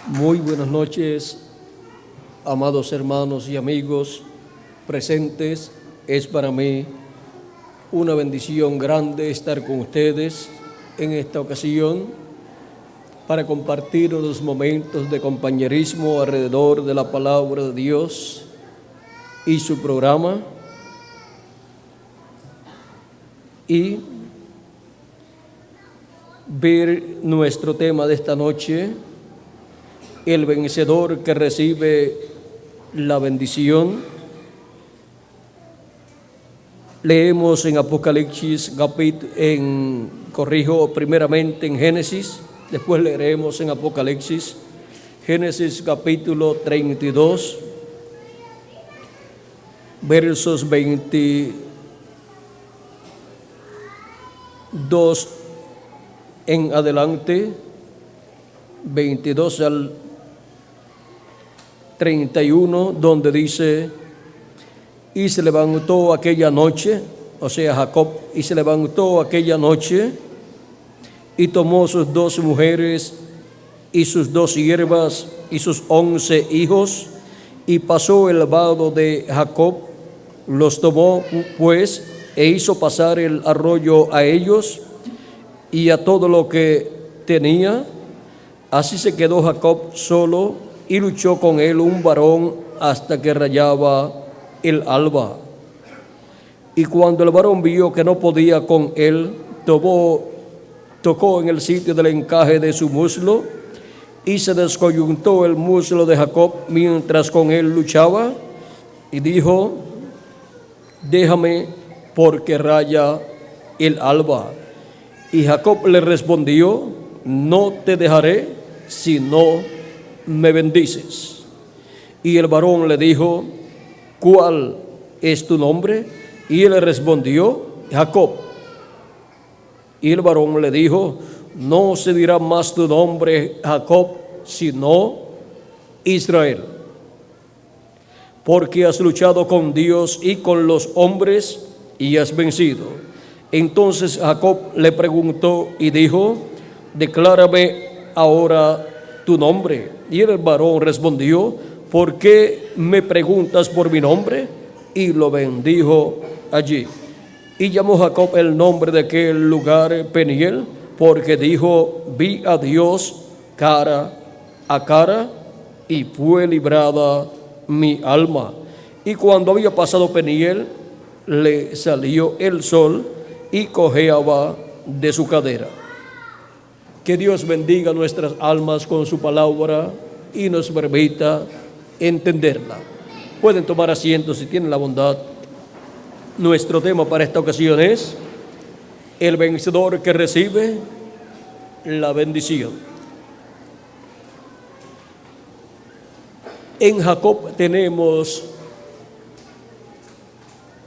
Muy buenas noches, amados hermanos y amigos presentes. Es para mí una bendición grande estar con ustedes en esta ocasión para compartir unos momentos de compañerismo alrededor de la palabra de Dios y su programa. Y ver nuestro tema de esta noche, el vencedor que recibe la bendición. Leemos en Apocalipsis, primeramente en Génesis, después leeremos en Apocalipsis, Génesis capítulo 32, versos 22 en adelante, 22 al 31, donde dice: y se levantó aquella noche, o sea Jacob, y se levantó aquella noche y tomó sus 2 mujeres y sus 2 siervas y sus 11 hijos y pasó el vado de Jacob, los tomó pues e hizo pasar el arroyo a ellos y a todo lo que tenía. Así se quedó Jacob solo y luchó con él un varón hasta que rayaba el alba. Y cuando el varón vio que no podía con él, tocó en el sitio del encaje de su muslo y se descoyuntó el muslo de Jacob mientras con él luchaba y dijo: déjame, porque raya el alba. Y Jacob le respondió: no te dejaré si no me bendices. Y el varón le dijo: ¿cuál es tu nombre? Y él le respondió: Jacob. Y el varón le dijo: no se dirá más tu nombre Jacob, sino Israel, porque has luchado con Dios y con los hombres y has vencido. Entonces Jacob le preguntó y dijo: declárame ahora tu nombre. Y el varón respondió: ¿por qué me preguntas por mi nombre? Y lo bendijo allí. Y llamó Jacob el nombre de aquel lugar Peniel, porque dijo: vi a Dios cara a cara y fue librada mi alma. Y cuando había pasado Peniel, le salió el sol y cojeaba de su cadera. Que Dios bendiga nuestras almas con su palabra y nos permita entenderla. Pueden tomar asiento si tienen la bondad. Nuestro tema para esta ocasión es el vencedor que recibe la bendición. En Jacob tenemos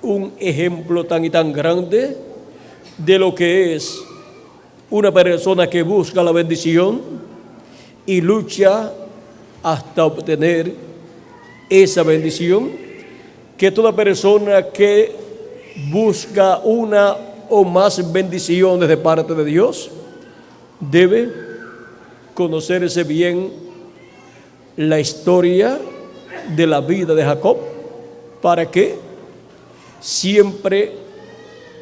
un ejemplo tan y tan grande de lo que es una persona que busca la bendición y lucha hasta obtener esa bendición, que toda persona que busca una o más bendiciones de parte de Dios debe conocerse bien la historia de la vida de Jacob para que siempre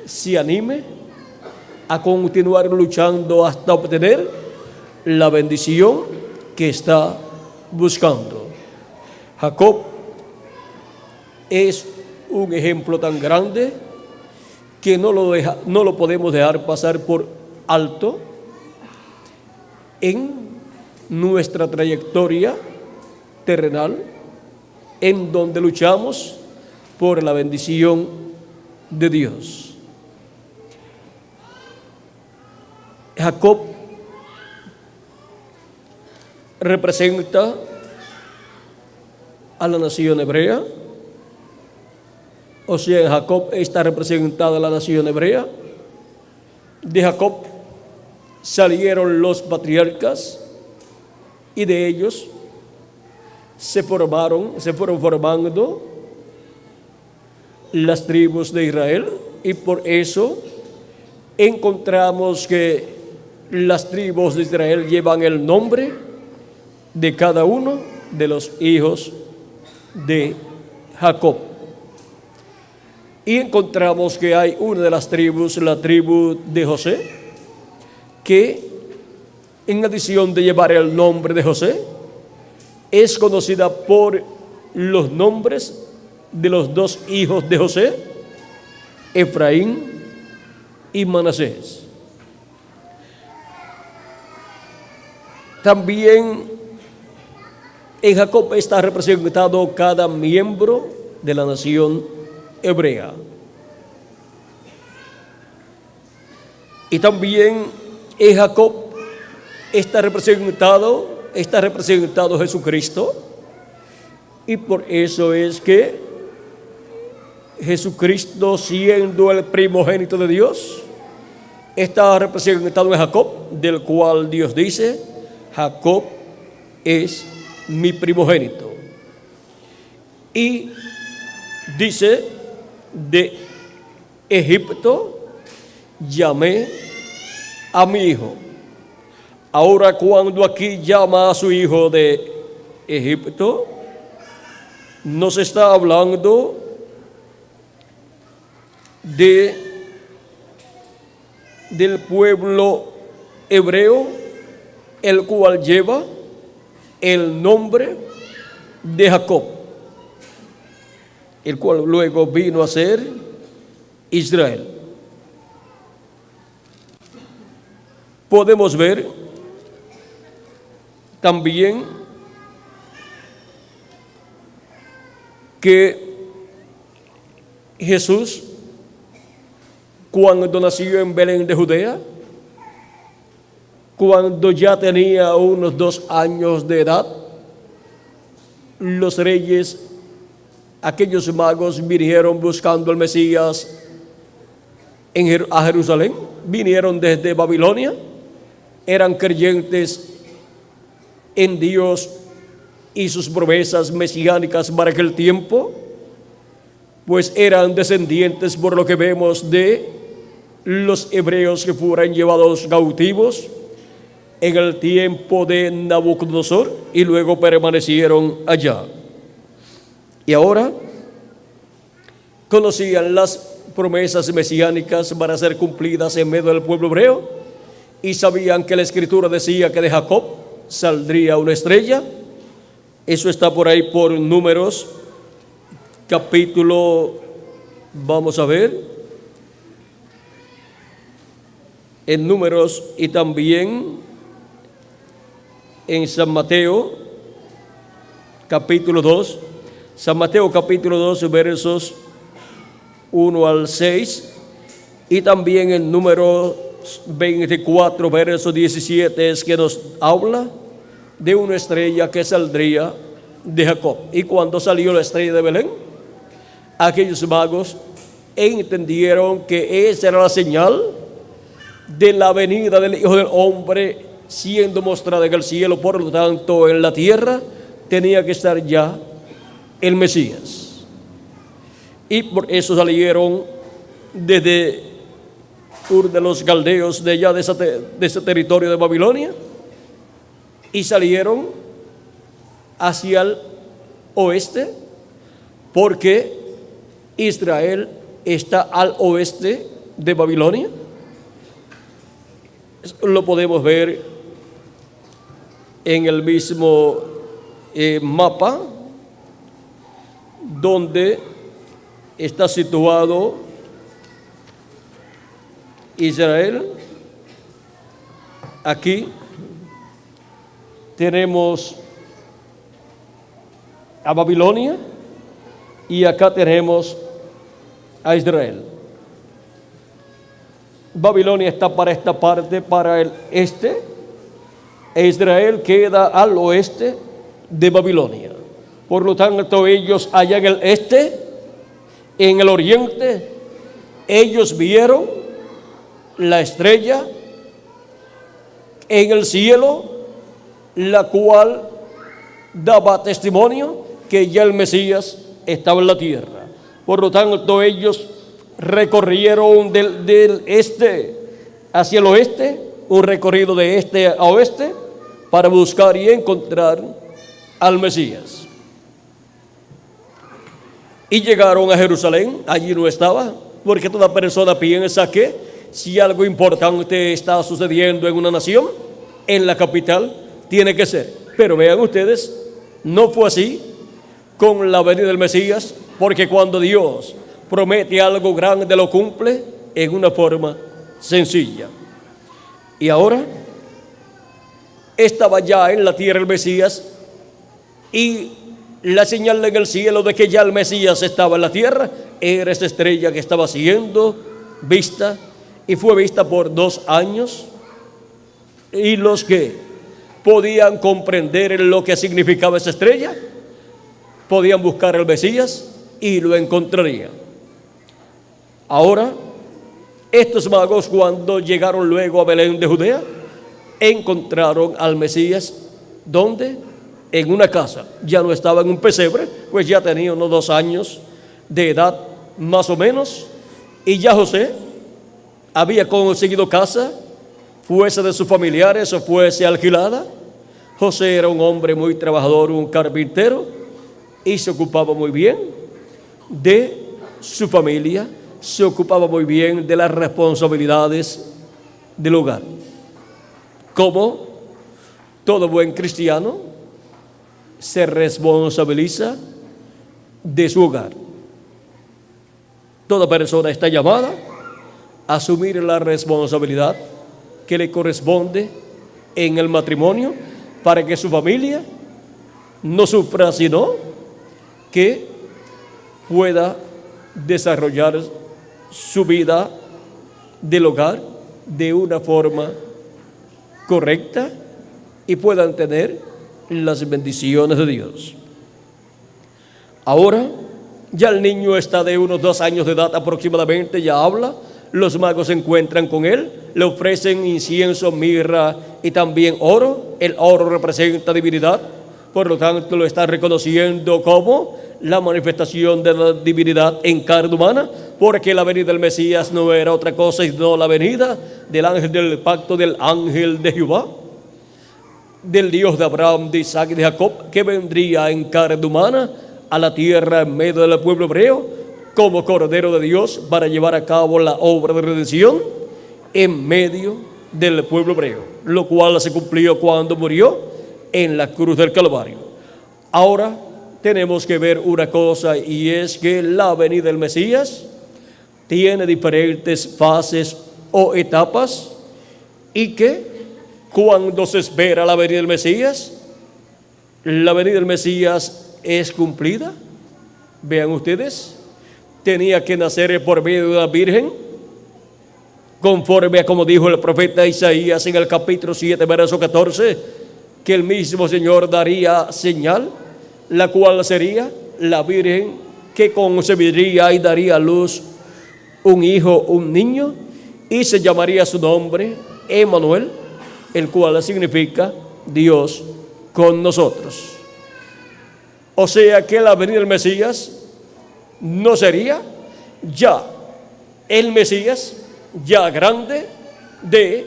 se anime a continuar luchando hasta obtener la bendición que está buscando. Jacob es un ejemplo tan grande que no lo podemos dejar pasar por alto en nuestra trayectoria terrenal, en donde luchamos por la bendición de Dios. Jacob representa a la nación hebrea, o sea, en Jacob está representada la nación hebrea. De Jacob salieron los patriarcas y de ellos se fueron formando las tribus de Israel, y por eso encontramos que las tribus de Israel llevan el nombre de cada uno de los hijos de Jacob. Y encontramos que hay una de las tribus, la tribu de José, que en adición de llevar el nombre de José, es conocida por los nombres de los dos hijos de José, Efraín y Manasés. También en Jacob está representado cada miembro de la nación hebrea. Y también en Jacob está representado Jesucristo, y por eso es que Jesucristo, siendo el primogénito de Dios, está representado en Jacob, del cual Dios dice: Jacob es mi primogénito. Y dice: de Egipto llamé a mi hijo. Ahora, cuando aquí llama a su hijo de Egipto, no se está hablando del pueblo hebreo, el cual lleva el nombre de Jacob, el cual luego vino a ser Israel. Podemos ver también que Jesús, cuando nació en Belén de Judea, cuando ya tenía unos 2 años de edad, los reyes, aquellos magos, vinieron buscando al Mesías a Jerusalén. Vinieron desde Babilonia, eran creyentes en Dios y sus promesas mesiánicas para aquel tiempo, pues eran descendientes, por lo que vemos, de los hebreos que fueron llevados cautivos en el tiempo de Nabucodonosor y luego permanecieron allá. Y ahora conocían las promesas mesiánicas para ser cumplidas en medio del pueblo hebreo, y sabían que la Escritura decía que de Jacob saldría una estrella. Eso está por ahí por Números, capítulo, vamos a ver, en Números, y también en San Mateo, capítulo 2, San Mateo capítulo 2, versos 1 al 6, y también en Números 24, verso 17, es que nos habla de una estrella que saldría de Jacob. Y cuando salió la estrella de Belén, aquellos magos entendieron que esa era la señal de la venida del Hijo del Hombre siendo mostrada en el cielo. Por lo tanto, en la tierra tenía que estar ya el Mesías. Y por eso salieron desde Ur de los Caldeos, de allá de ese territorio de Babilonia, y salieron hacia el oeste, porque Israel está al oeste de Babilonia. Lo podemos ver en el mismo mapa donde está situado Israel. Aquí tenemos a Babilonia y acá tenemos a Israel. Babilonia está para esta parte, para el este, e Israel queda al oeste de Babilonia. Por lo tanto, ellos allá en el este, en el oriente, ellos vieron la estrella en el cielo, la cual daba testimonio que ya el Mesías estaba en la tierra. Por lo tanto, ellos recorrieron del este hacia el oeste, un recorrido de este a oeste, para buscar y encontrar al Mesías. Y llegaron a Jerusalén, allí no estaba, porque toda persona piensa que si algo importante está sucediendo en una nación, en la capital tiene que ser. Pero vean ustedes, no fue así con la venida del Mesías, porque cuando Dios promete algo grande lo cumple en una forma sencilla. Y ahora estaba ya en la tierra el Mesías, y la señal en el cielo de que ya el Mesías estaba en la tierra era esa estrella que estaba siendo vista, y fue vista por 2 años. Y los que podían comprender lo que significaba esa estrella podían buscar al Mesías y lo encontrarían. Ahora, estos magos, cuando llegaron luego a Belén de Judea, encontraron al Mesías. ¿Dónde? En una casa. Ya no estaba en un pesebre, pues ya tenía unos 2 años de edad más o menos, y ya José había conseguido casa, fuese de sus familiares o fuese alquilada. José era un hombre muy trabajador, un carpintero, y se ocupaba muy bien de su familia, se ocupaba muy bien de las responsabilidades del hogar. Como todo buen cristiano, se responsabiliza de su hogar. Toda persona está llamada a asumir la responsabilidad que le corresponde en el matrimonio para que su familia no sufra, sino que pueda desarrollar su vida del hogar de una forma correcta y puedan tener las bendiciones de Dios. Ahora ya el niño está de unos 2 años de edad aproximadamente, ya habla. Los magos se encuentran con él, le ofrecen incienso, mirra y también oro. El oro representa divinidad, por lo tanto lo está reconociendo como la manifestación de la divinidad en carne humana, porque la venida del Mesías no era otra cosa sino la venida del ángel del pacto, del ángel de Jehová, del Dios de Abraham, de Isaac y de Jacob, que vendría en carne humana a la tierra en medio del pueblo hebreo como Cordero de Dios para llevar a cabo la obra de redención en medio del pueblo hebreo, lo cual se cumplió cuando murió en la cruz del Calvario. Ahora tenemos que ver una cosa, y es que la venida del Mesías tiene diferentes fases o etapas, y que cuando se espera la venida del Mesías, la venida del Mesías es cumplida. Vean ustedes, tenía que nacer por medio de la Virgen, conforme a como dijo el profeta Isaías en el capítulo 7, verso 14, que el mismo Señor daría señal, la cual sería la Virgen que concebiría y daría a luz un hijo, un niño, y se llamaría su nombre Emmanuel, el cual significa Dios con nosotros. O sea que la venida del Mesías no sería ya el Mesías ya grande de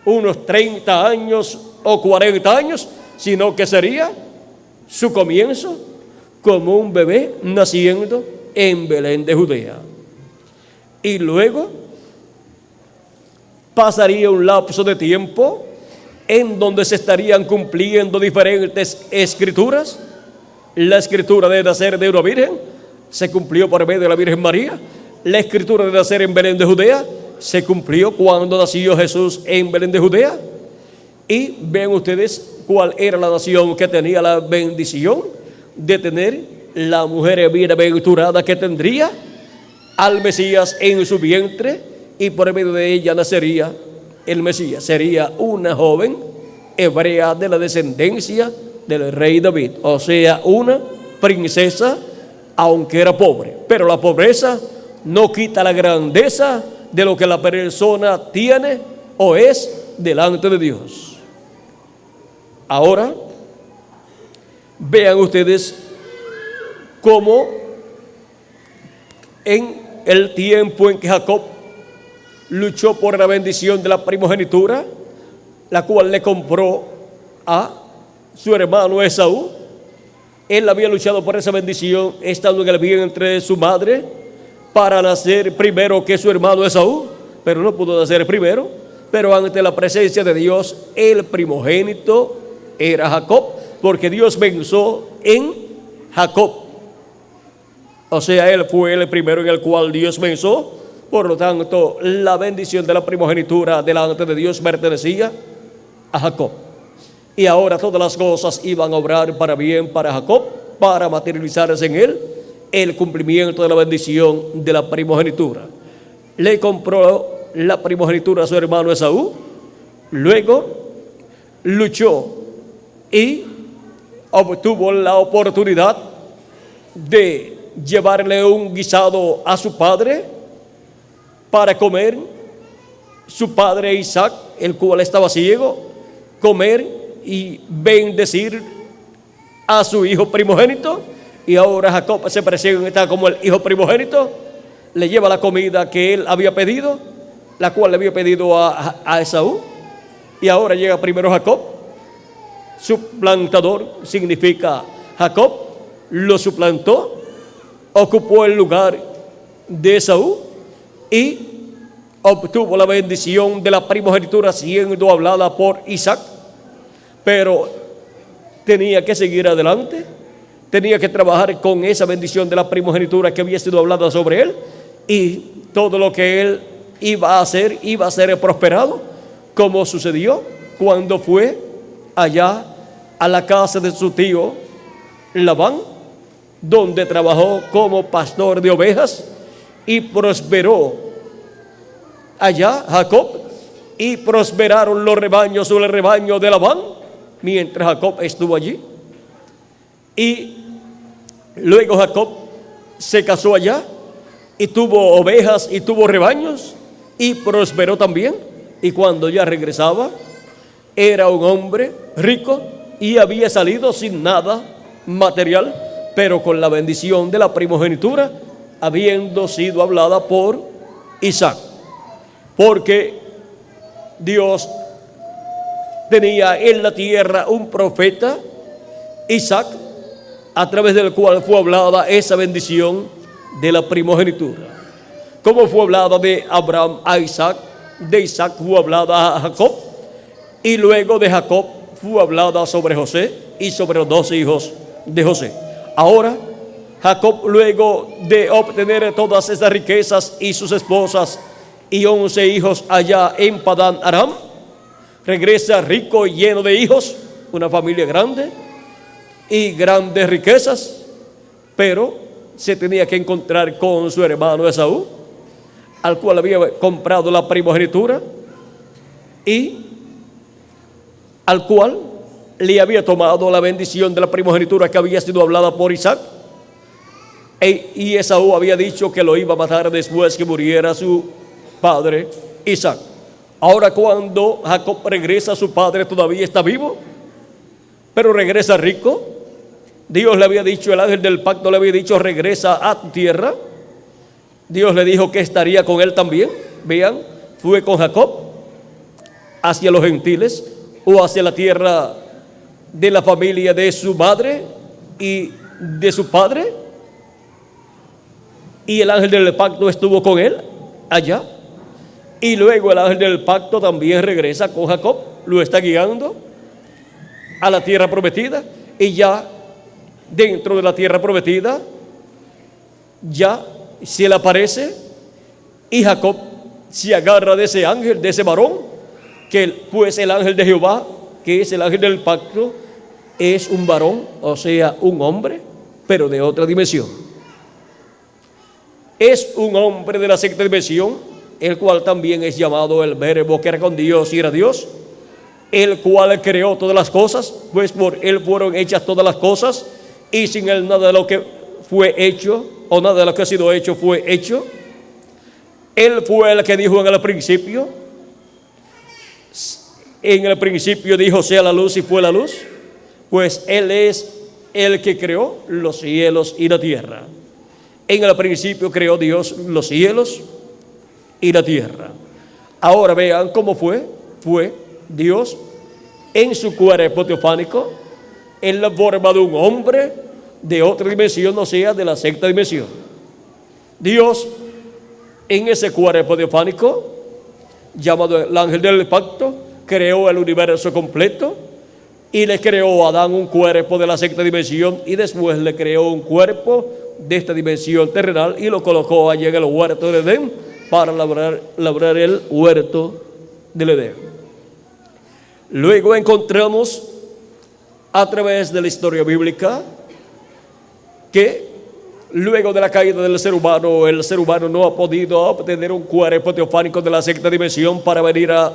unos 30 años o 40 años, sino que sería su comienzo como un bebé naciendo en Belén de Judea. Y luego pasaría un lapso de tiempo en donde se estarían cumpliendo diferentes escrituras. La escritura de nacer de una virgen se cumplió por medio de la Virgen María. La escritura de nacer en Belén de Judea se cumplió cuando nació Jesús en Belén de Judea. Y vean ustedes cuál era la nación que tenía la bendición de tener la mujer bienaventurada, que tendría al Mesías en su vientre, y por medio de ella nacería el Mesías. Sería una joven hebrea de la descendencia del rey David, o sea, una princesa, aunque era pobre. Pero la pobreza no quita la grandeza de lo que la persona tiene o es delante de Dios. Ahora, vean ustedes cómo en el tiempo en que Jacob luchó por la bendición de la primogenitura, la cual le compró a su hermano Esaú. Él había luchado por esa bendición estando en el vientre de su madre para nacer primero que su hermano Esaú, pero no pudo nacer primero. Pero ante la presencia de Dios, el primogénito era Jacob, porque Dios pensó en Jacob. O sea, él fue el primero en el cual Dios pensó. Por lo tanto, la bendición de la primogenitura delante de Dios pertenecía a Jacob. Y ahora todas las cosas iban a obrar para bien para Jacob, para materializarse en él el cumplimiento de la bendición de la primogenitura. Le compró la primogenitura a su hermano Esaú, luego luchó y obtuvo la oportunidad de llevarle un guisado a su padre para comer. Su padre Isaac, el cual estaba ciego, comer y bendecir a su hijo primogénito. Y ahora Jacob se presenta como el hijo primogénito, le lleva la comida que él había pedido, la cual le había pedido a Esaú. Y ahora llega primero Jacob, suplantador significa Jacob, lo suplantó, ocupó el lugar de Esaú y obtuvo la bendición de la primogenitura siendo hablada por Isaac. Pero tenía que seguir adelante, tenía que trabajar con esa bendición de la primogenitura que había sido hablada sobre él, y todo lo que él iba a ser prosperado, como sucedió cuando fue allá a la casa de su tío Labán, donde trabajó como pastor de ovejas, y prosperó allá Jacob, y prosperaron los rebaños sobre el rebaño de Labán mientras Jacob estuvo allí. Y luego Jacob se casó allá y tuvo ovejas y tuvo rebaños y prosperó también. Y cuando ya regresaba, era un hombre rico y había salido sin nada material, pero con la bendición de la primogenitura, habiendo sido hablada por Isaac. Porque Dios tenía en la tierra un profeta, Isaac, a través del cual fue hablada esa bendición de la primogenitura. Como fue hablada de Abraham a Isaac, de Isaac fue hablada a Jacob, y luego de Jacob fue hablada sobre José y sobre los 2 hijos de José. Ahora, Jacob, luego de obtener todas esas riquezas y sus esposas y 11 hijos allá en Padán Aram, regresa rico y lleno de hijos, una familia grande y grandes riquezas, pero se tenía que encontrar con su hermano Esaú, al cual había comprado la primogenitura y al cual le había tomado la bendición de la primogenitura que había sido hablada por Isaac. Y Esaú había dicho que lo iba a matar después que muriera su padre Isaac. Ahora, cuando Jacob regresa, su padre todavía está vivo, pero regresa rico. Dios le había dicho, el ángel del pacto le había dicho: regresa a tu tierra. Dios le dijo que estaría con él también. Vean, fue con Jacob hacia los gentiles, o hacia la tierra de la familia de su madre y de su padre, y el ángel del pacto estuvo con él allá. Y luego el ángel del pacto también regresa con Jacob, lo está guiando a la tierra prometida, y ya dentro de la tierra prometida ya se le aparece, y Jacob se agarra de ese ángel, de ese varón, que pues el ángel de Jehová, que es el ángel del pacto, es un varón, o sea, un hombre, pero de otra dimensión. Es un hombre de la sexta dimensión, el cual también es llamado el Verbo, que era con Dios y era Dios, el cual creó todas las cosas, pues por él fueron hechas todas las cosas, y sin él nada de lo que fue hecho, o nada de lo que ha sido hecho fue hecho. Él fue el que dijo en el principio dijo: sea la luz, y fue la luz. Pues él es el que creó los cielos y la tierra. En el principio creó Dios los cielos y la tierra. Ahora vean cómo fue Dios en su cuerpo teofánico, en la forma de un hombre de otra dimensión, o sea, de la sexta dimensión. Dios, en ese cuerpo teofánico, llamado el ángel del pacto, creó el universo completo y le creó a Adán un cuerpo de la sexta dimensión y después le creó un cuerpo de esta dimensión terrenal y lo colocó allí en el huerto de Edén para labrar el huerto del Edén. Luego encontramos a través de la historia bíblica que luego de la caída del ser humano, el ser humano no ha podido obtener un cuerpo teofánico de la sexta dimensión para venir a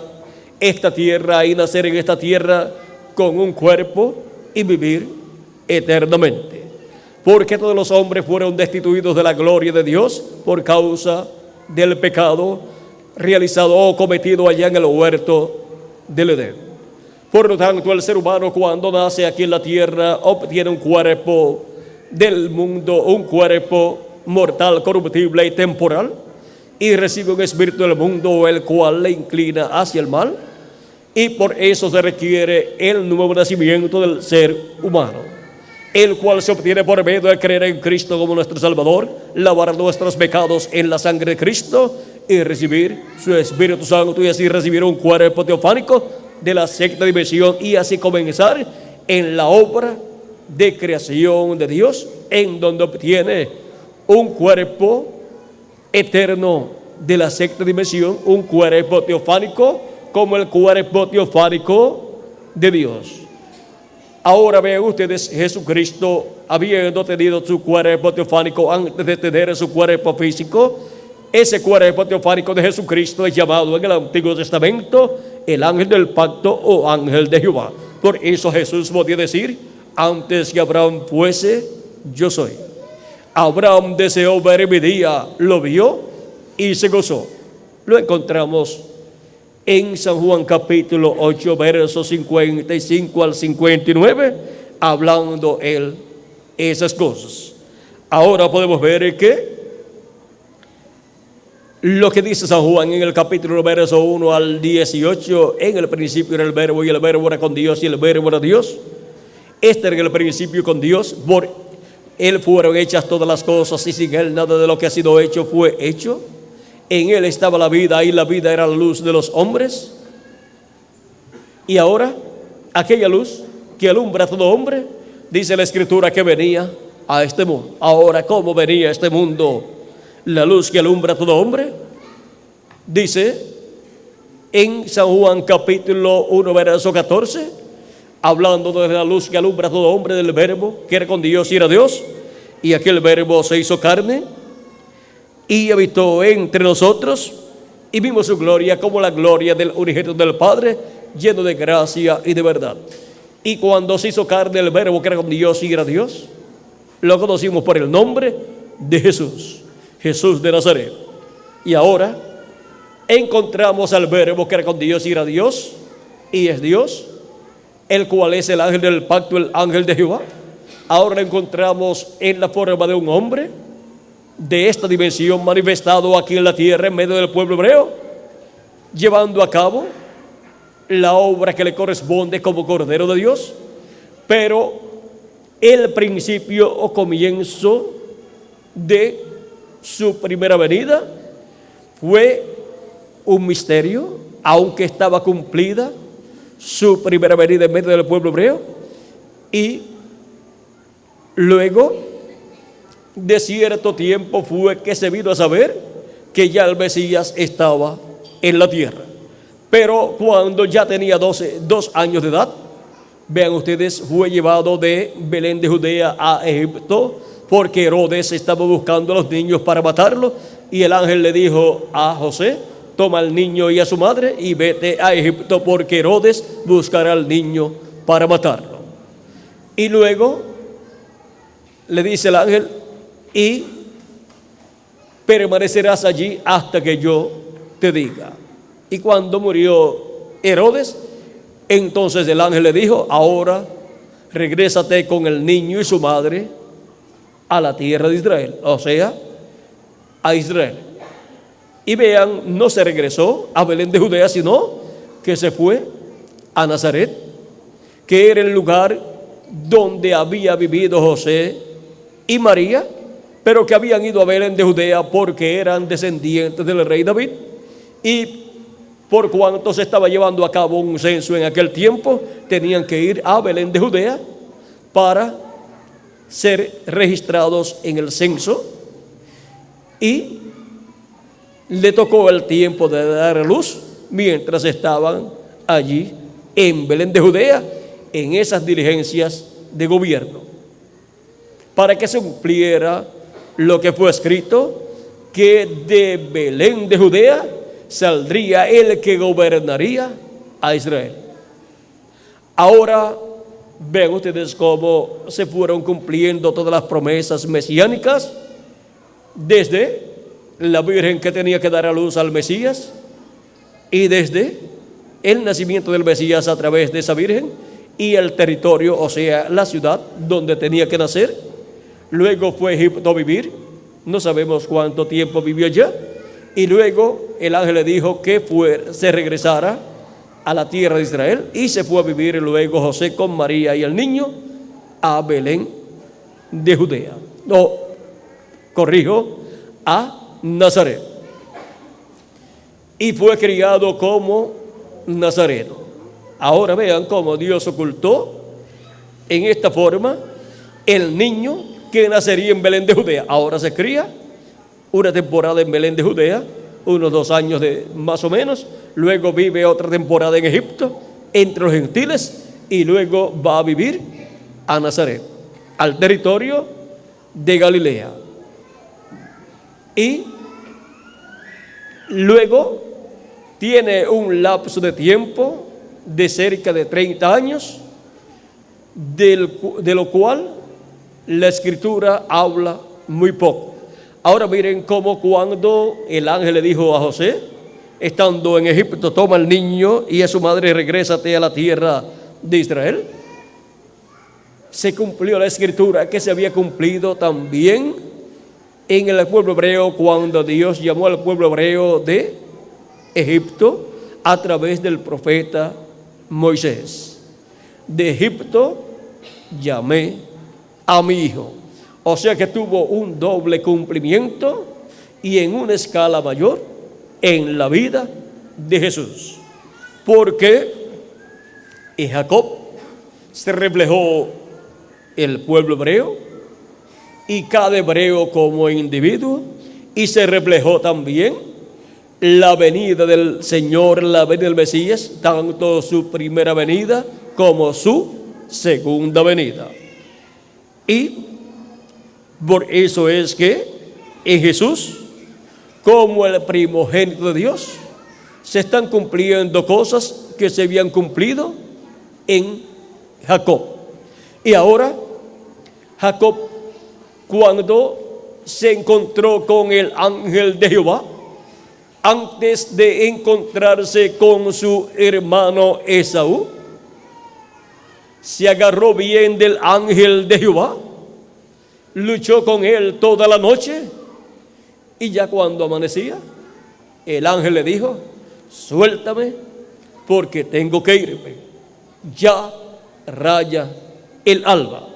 esta tierra y nacer en esta tierra con un cuerpo y vivir eternamente. Porque todos los hombres fueron destituidos de la gloria de Dios por causa del pecado realizado o cometido allá en el huerto del Edén. Por lo tanto, el ser humano cuando nace aquí en la tierra obtiene un cuerpo del mundo, un cuerpo mortal, corruptible y temporal, y recibe un espíritu del mundo el cual le inclina hacia el mal, y por eso se requiere el nuevo nacimiento del ser humano, el cual se obtiene por medio de creer en Cristo como nuestro Salvador, lavar nuestros pecados en la sangre de Cristo y recibir su Espíritu Santo, y así recibir un cuerpo teofánico de la sexta dimensión y así comenzar en la obra de creación de Dios, en donde obtiene un cuerpo eterno de la sexta dimensión, un cuerpo teofánico como el cuerpo teofánico de Dios. Ahora vean ustedes, Jesucristo, habiendo tenido su cuerpo teofánico antes de tener su cuerpo físico, ese cuerpo teofánico de Jesucristo es llamado en el Antiguo Testamento el ángel del pacto o ángel de Jehová. Por eso Jesús podía decir: antes que Abraham fuese, yo soy. Abraham deseó ver mi día, lo vio y se gozó. Lo encontramos en San Juan capítulo 8, versos 55 al 59, hablando él esas cosas. Ahora podemos ver que lo que dice San Juan en el capítulo verso 1 al 18, en el principio era el verbo y el verbo era con Dios y el verbo era Dios. Este era el principio con Dios, por Él fueron hechas todas las cosas y sin Él nada de lo que ha sido hecho fue hecho. En Él estaba la vida y la vida era la luz de los hombres. Y ahora, aquella luz que alumbra a todo hombre, dice la Escritura que venía a este mundo. Ahora, ¿cómo venía a este mundo la luz que alumbra a todo hombre? Dice en San Juan capítulo 1, verso 14, hablando de la luz que alumbra a todo hombre, del verbo que era con Dios y era Dios, y aquel verbo se hizo carne y habitó entre nosotros, y vimos su gloria como la gloria del unigénito del Padre, lleno de gracia y de verdad. Y cuando se hizo carne el verbo que era con Dios y era Dios, lo conocimos por el nombre de Jesús, Jesús de Nazaret. Y ahora encontramos al verbo que era con Dios y era Dios y es Dios, el cual es el ángel del pacto, el ángel de Jehová. Ahora lo encontramos en la forma de un hombre de esta dimensión, manifestado aquí en la tierra en medio del pueblo hebreo, llevando a cabo la obra que le corresponde como Cordero de Dios. Pero el principio o comienzo de su primera venida fue un misterio, aunque estaba cumplida su primera venida en medio del pueblo hebreo, y luego de cierto tiempo fue que se vino a saber que ya el Mesías estaba en la tierra. Pero cuando ya tenía 2 años de edad, vean ustedes, fue llevado de Belén de Judea a Egipto, porque Herodes estaba buscando a los niños para matarlos, y el ángel le dijo a José: toma al niño y a su madre y vete a Egipto, porque Herodes buscará al niño para matarlo. Y luego le dice el ángel: y permanecerás allí hasta que yo te diga. Y cuando murió Herodes, entonces el ángel le dijo: ahora regrésate con el niño y su madre a la tierra de Israel, o sea, a Israel. Y vean, no se regresó a Belén de Judea, sino que se fue a Nazaret, que era el lugar donde había vivido José y María, pero que habían ido a Belén de Judea porque eran descendientes del rey David, y por cuanto se estaba llevando a cabo un censo en aquel tiempo, tenían que ir a Belén de Judea para ser registrados en el censo, y le tocó el tiempo de dar a luz mientras estaban allí en Belén de Judea, en esas diligencias de gobierno, para que se cumpliera lo que fue escrito, que de Belén de Judea saldría el que gobernaría a Israel. Ahora ven ustedes cómo se fueron cumpliendo todas las promesas mesiánicas, desde la Virgen que tenía que dar a luz al Mesías, y desde el nacimiento del Mesías a través de esa Virgen, y el territorio, o sea, la ciudad donde tenía que nacer. Luego fue a Egipto a vivir, no sabemos cuánto tiempo vivió allá, y luego el ángel le dijo que se regresara a la tierra de Israel, y se fue a vivir luego José con María y el niño a Belén de Judea. No, corrijo, a Nazaret. Y fue criado como nazareno. Ahora vean cómo Dios ocultó en esta forma el niño que nacería en Belén de Judea. Ahora se cría una temporada en Belén de Judea, unos 2 años más o menos. Luego vive otra temporada en Egipto entre los gentiles, y luego va a vivir a Nazaret, al territorio de Galilea. Y luego tiene un lapso de tiempo de cerca de 30 años, de lo cual la Escritura habla muy poco. Ahora miren cómo cuando el ángel le dijo a José, estando en Egipto, toma al niño y a su madre, regrésate a la tierra de Israel, se cumplió la Escritura que se había cumplido también en el pueblo hebreo, cuando Dios llamó al pueblo hebreo de Egipto a través del profeta Moisés. De Egipto llamé a mi hijo. O sea que tuvo un doble cumplimiento, y en una escala mayor en la vida de Jesús, porque en Jacob se reflejó el pueblo hebreo y cada hebreo como individuo, y se reflejó también la venida del Señor, la venida del Mesías, tanto su primera venida como su segunda venida. Y por eso es que en Jesús, como el primogénito de Dios, se están cumpliendo cosas que se habían cumplido en Jacob. Y ahora Jacob, cuando se encontró con el ángel de Jehová, antes de encontrarse con su hermano Esaú, se agarró bien del ángel de Jehová, luchó con él toda la noche, y ya cuando amanecía, el ángel le dijo, suéltame porque tengo que irme, ya raya el alba.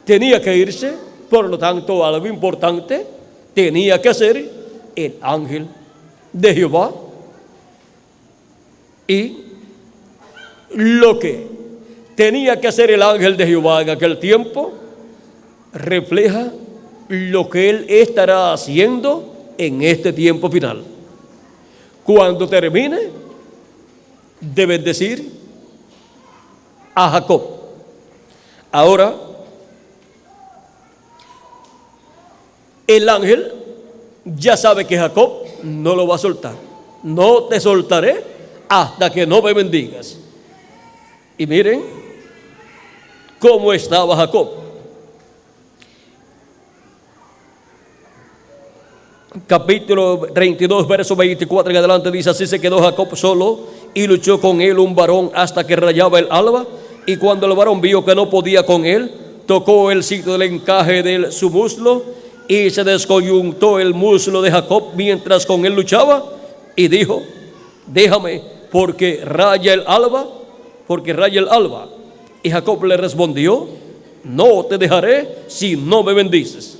Tenía que irse, por lo tanto algo importante tenía que hacer el ángel de Jehová, y lo que tenía que hacer el ángel de Jehová en aquel tiempo refleja lo que él estará haciendo en este tiempo final. Cuando termine de bendecir a Jacob. Ahora el ángel ya sabe que Jacob no lo va a soltar. No te soltaré hasta que no me bendigas. Y miren cómo estaba Jacob. Capítulo 32, verso 24 en adelante dice, así se quedó Jacob solo, y luchó con él un varón hasta que rayaba el alba, y cuando el varón vio que no podía con él, tocó el sitio del encaje de su muslo, y se descoyuntó el muslo de Jacob mientras con él luchaba, y dijo, déjame porque raya el alba. porque raya el alba. Y Jacob le respondió: no te dejaré si no me bendices.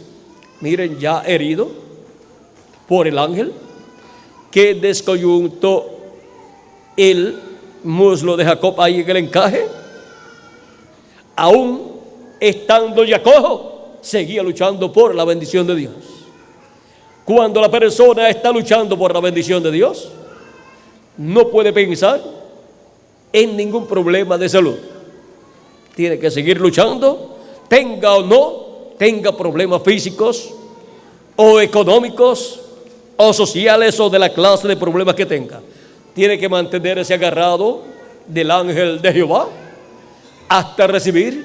Miren, ya herido por el ángel que descoyuntó el muslo de Jacob ahí en el encaje, aún estando ya cojo, seguía luchando por la bendición de Dios. Cuando la persona está luchando por la bendición de Dios, no puede pensar en ningún problema de salud. Tiene que seguir luchando, tenga o no tenga problemas físicos o económicos o sociales o de la clase de problemas que tenga. Tiene que mantenerse agarrado del ángel de Jehová hasta recibir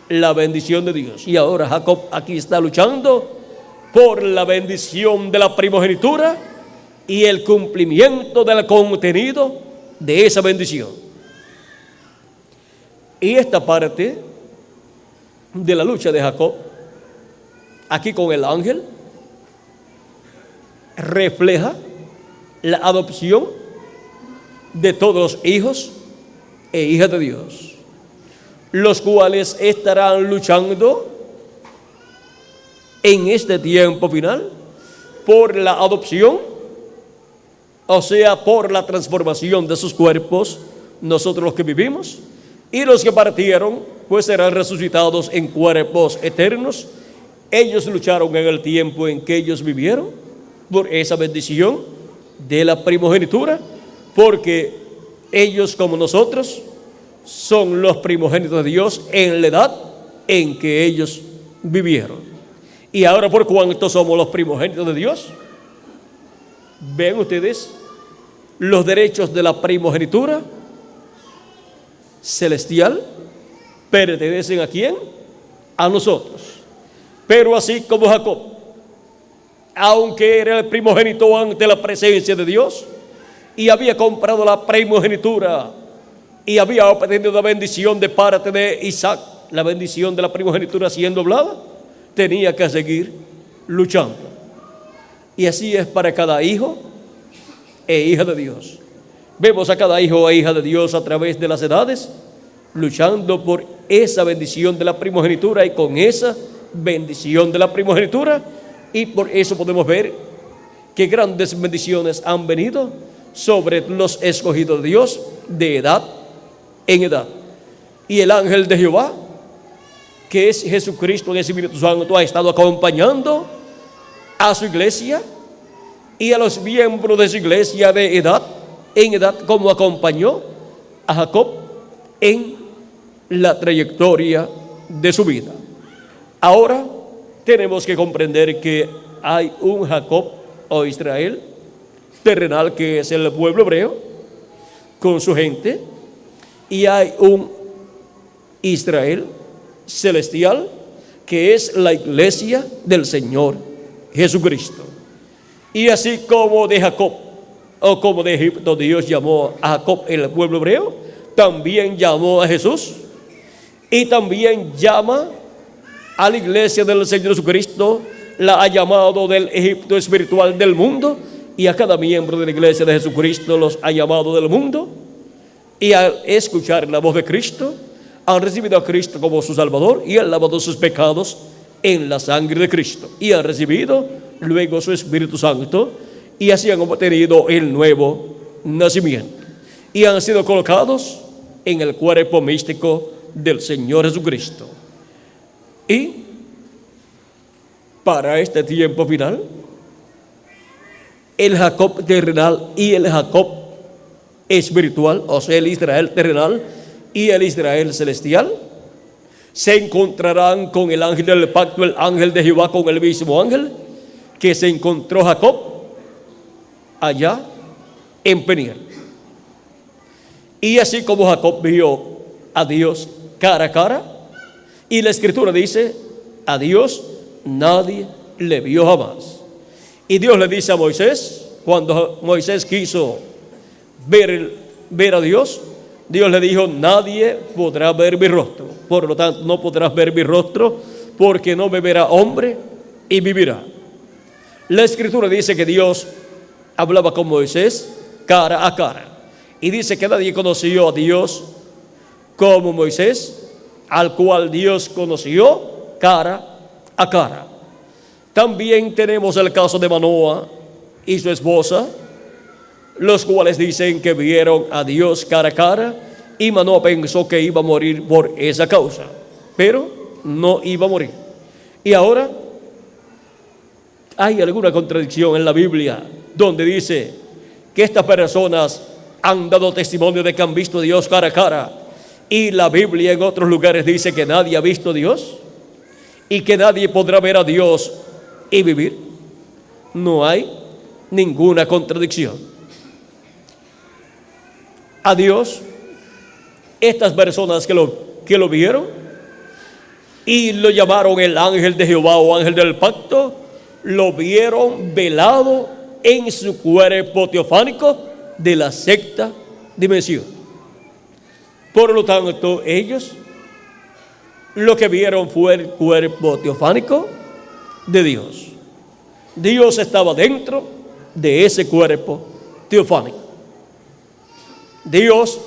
la bendición de Dios. Y ahora Jacob aquí está luchando por la bendición de la primogenitura y el cumplimiento del contenido de esa bendición. Y esta parte de la lucha de Jacob aquí con el ángel refleja la adopción de todos los hijos e hijas de Dios, los cuales estarán luchando en este tiempo final por la adopción, o sea, por la transformación de sus cuerpos, nosotros los que vivimos, y los que partieron pues serán resucitados en cuerpos eternos. Ellos lucharon en el tiempo en que ellos vivieron por esa bendición de la primogenitura, porque ellos, como nosotros, son los primogénitos de Dios en la edad en que ellos vivieron. Y ahora, por cuanto somos los primogénitos de Dios, ven ustedes los derechos de la primogenitura celestial pertenecen ¿a quién? A nosotros. Pero así como Jacob, aunque era el primogénito ante la presencia de Dios y había comprado la primogenitura y había obtenido la bendición de parte de Isaac, la bendición de la primogenitura siendo hablada, tenía que seguir luchando. Y así es para cada hijo e hija de Dios. Vemos a cada hijo e hija de Dios a través de las edades luchando por esa bendición de la primogenitura, y con esa bendición de la primogenitura, y por eso podemos ver que grandes bendiciones han venido sobre los escogidos de Dios de edad en edad. Y el ángel de Jehová, que es Jesucristo en el Espíritu Santo, ha estado acompañando a su iglesia y a los miembros de su iglesia de edad en edad, como acompañó a Jacob en la trayectoria de su vida. Ahora tenemos que comprender que hay un Jacob o Israel terrenal, que es el pueblo hebreo con su gente, y hay un Israel celestial, que es la iglesia del Señor Jesucristo. Y así como de Jacob o como de Egipto Dios llamó a Jacob el pueblo hebreo, también llamó a Jesús y también llama a la iglesia del Señor Jesucristo, la ha llamado del Egipto espiritual del mundo, y a cada miembro de la iglesia de Jesucristo los ha llamado del mundo. Y al escuchar la voz de Cristo, han recibido a Cristo como su Salvador y han lavado sus pecados en la sangre de Cristo, y han recibido luego su Espíritu Santo, y así han obtenido el nuevo nacimiento y han sido colocados en el cuerpo místico del Señor Jesucristo. Y para este tiempo final, el Jacob terrenal y el Jacob espiritual, o sea, el Israel terrenal y el Israel celestial, se encontrarán con el ángel del pacto, el ángel de Jehová, con el mismo ángel que se encontró Jacob allá en Peniel. Y así como Jacob vio a Dios cara a cara, y la Escritura dice: a Dios nadie le vio jamás. Y Dios le dice a Moisés, cuando Moisés quiso ver a Dios, Dios le dijo: nadie podrá ver mi rostro. Por lo tanto, no podrás ver mi rostro, porque no me verá hombre y vivirá. La Escritura dice que Dios hablaba con Moisés cara a cara, y dice que nadie conoció a Dios como Moisés, al cual Dios conoció cara a cara. También tenemos el caso de Manoa y su esposa, los cuales dicen que vieron a Dios cara a cara, y Manoa pensó que iba a morir por esa causa, pero no iba a morir. Y ahora hay alguna contradicción en la Biblia donde dice que estas personas han dado testimonio de que han visto a Dios cara a cara, y la Biblia en otros lugares dice que nadie ha visto a Dios y que nadie podrá ver a Dios y vivir. No hay ninguna contradicción. A Dios, estas personas que lo vieron y lo llamaron el ángel de Jehová o ángel del pacto, lo vieron velado en su cuerpo teofánico de la sexta dimensión. Por lo tanto, ellos lo que vieron fue el cuerpo teofánico de Dios. Dios estaba dentro de ese cuerpo teofánico. Dios,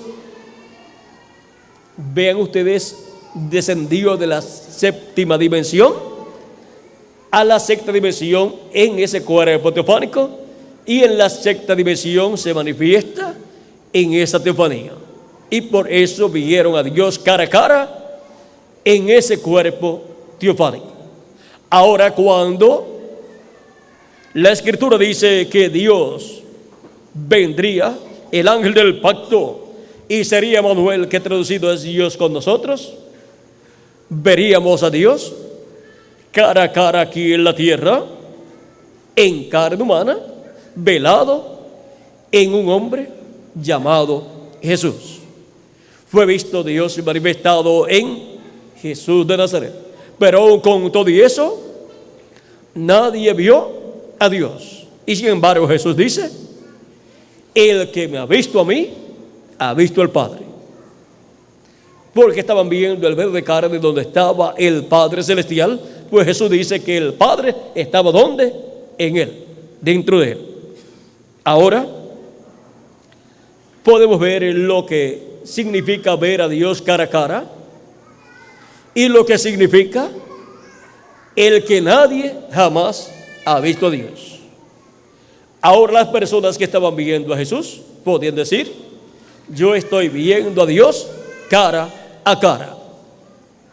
vean ustedes, descendió de la séptima dimensión a la sexta dimensión en ese cuerpo teofánico, y en la sexta dimensión se manifiesta en esa teofanía, y por eso vieron a Dios cara a cara en ese cuerpo teofánico. Ahora, cuando la Escritura dice que Dios vendría, el ángel del pacto, y sería Manuel, que traducido es Dios con nosotros, veríamos a Dios cara a cara aquí en la tierra, en carne humana, velado en un hombre llamado Jesús. Fue visto Dios y manifestado en Jesús de Nazaret. Pero con todo y eso, nadie vio a Dios. Y sin embargo, Jesús dice: el que me ha visto a mí, ha visto al Padre. Porque estaban viendo el verbo de carne donde estaba el Padre Celestial. Pues Jesús dice que el Padre estaba ¿dónde? En Él, dentro de Él. Ahora podemos ver lo que significa ver a Dios cara a cara, y lo que significa el que nadie jamás ha visto a Dios. Ahora las personas que estaban viendo a Jesús podían decir: yo estoy viendo a Dios cara a cara,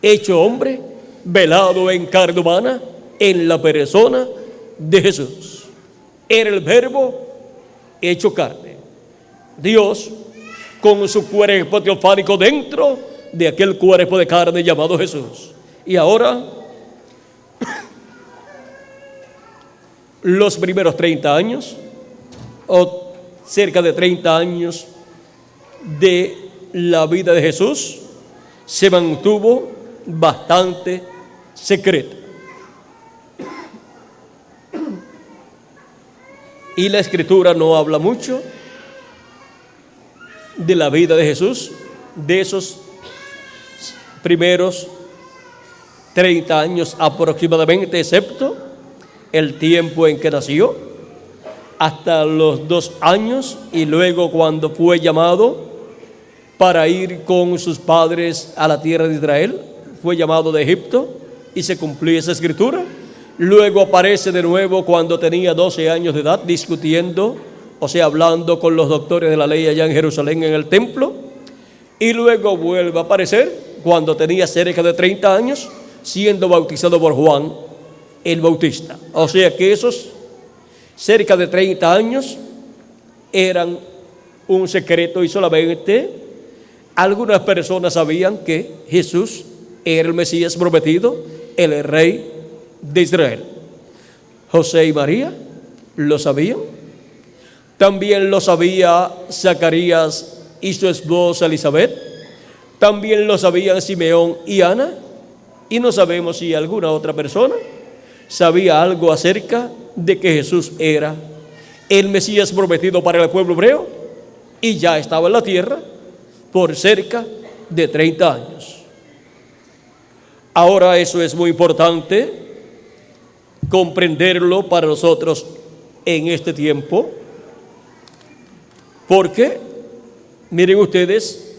hecho hombre, velado en carne humana, en la persona de Jesús. Era el verbo hecho carne, Dios con su cuerpo teofánico dentro de aquel cuerpo de carne llamado Jesús. Y ahora, los primeros 30 años, o cerca de 30 años de la vida de Jesús, se mantuvo bastante secreto. Y la Escritura no habla mucho de la vida de Jesús, de esos primeros 30 años aproximadamente, excepto el tiempo en que nació, hasta los 2 años, y luego cuando fue llamado para ir con sus padres a la tierra de Israel, fue llamado de Egipto y se cumplió esa escritura. Luego aparece de nuevo cuando tenía 12 años de edad, discutiendo, o sea, hablando con los doctores de la ley allá en Jerusalén en el templo, y luego vuelve a aparecer cuando tenía cerca de 30 años, siendo bautizado por Juan el Bautista. O sea que esos cerca de 30 años eran un secreto, y solamente algunas personas sabían que Jesús era el Mesías prometido, el rey de Israel. José y María lo sabían. También lo sabía Zacarías y su esposa Elizabeth. También lo sabían Simeón y Ana. Y no sabemos si alguna otra persona sabía algo acerca de que Jesús era el Mesías prometido para el pueblo hebreo, y ya estaba en la tierra por cerca de 30 años. Ahora eso es muy importante comprenderlo para nosotros en este tiempo, porque miren ustedes,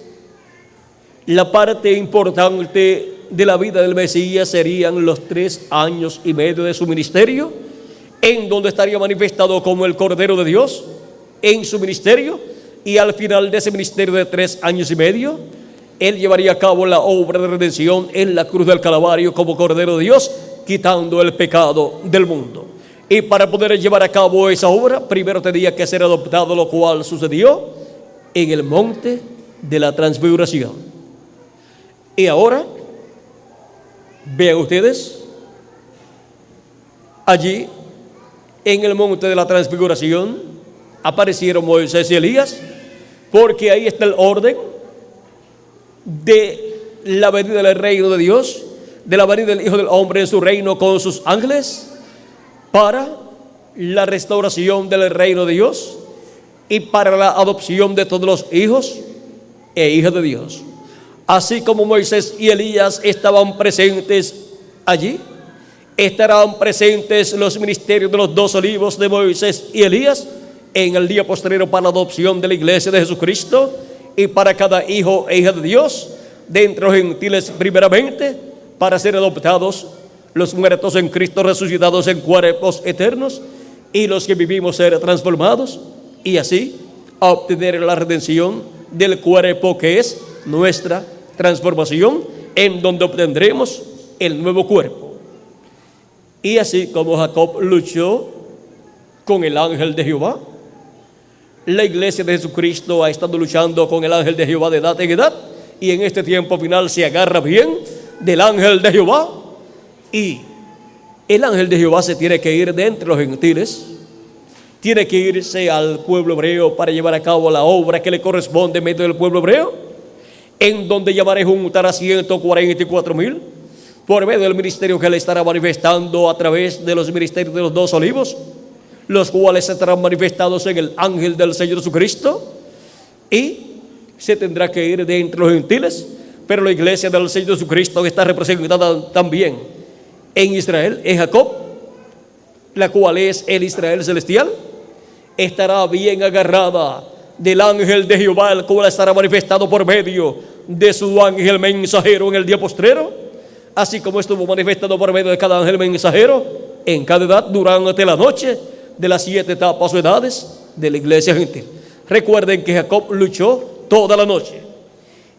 La parte importante de la vida del Mesías serían los 3 años y medio de su ministerio, en donde estaría manifestado como el Cordero de Dios en su ministerio, y al final de ese ministerio de 3 años y medio, Él llevaría a cabo la obra de redención en la cruz del Calvario como Cordero de Dios, quitando el pecado del mundo. Y para poder llevar a cabo esa obra, primero tenía que ser adoptado, lo cual sucedió en el monte de la transfiguración. Y ahora, vean ustedes, allí en el monte de la transfiguración aparecieron Moisés y Elías, porque ahí está el orden de la venida del reino de Dios, de la venida del Hijo del Hombre en su reino con sus ángeles, para la restauración del reino de Dios y para la adopción de todos los hijos e hijas de Dios. Así como Moisés y Elías estaban presentes allí, estarán presentes los ministerios de los 2 olivos de Moisés y Elías en el día posterior para la adopción de la iglesia de Jesucristo y para cada hijo e hija de Dios, de entre los gentiles primeramente, para ser adoptados los muertos en Cristo resucitados en cuerpos eternos, y los que vivimos ser transformados, y así obtener la redención del cuerpo que es nuestra transformación, en donde obtendremos el nuevo cuerpo. Y así como Jacob luchó con el ángel de Jehová, la iglesia de Jesucristo ha estado luchando con el ángel de Jehová de edad en edad, y en este tiempo final se agarra bien del ángel de Jehová, y el ángel de Jehová se tiene que ir de entre los gentiles, tiene que irse al pueblo hebreo para llevar a cabo la obra que le corresponde en medio del pueblo hebreo, en donde llamaré juntar a 144,000 por medio del ministerio que le estará manifestando a través de los ministerios de los 2 olivos, los cuales estarán manifestados en el ángel del Señor Jesucristo, y se tendrá que ir de entre los gentiles. Pero la iglesia del Señor Jesucristo está representada también en Israel, en Jacob, la cual es el Israel celestial, estará bien agarrada del ángel de Jehová, el cual estará manifestado por medio de su ángel mensajero en el día postrero, así como estuvo manifestado por medio de cada ángel mensajero en cada edad durante la noche de las 7 etapas o edades de la iglesia gentil. Recuerden que Jacob luchó toda la noche,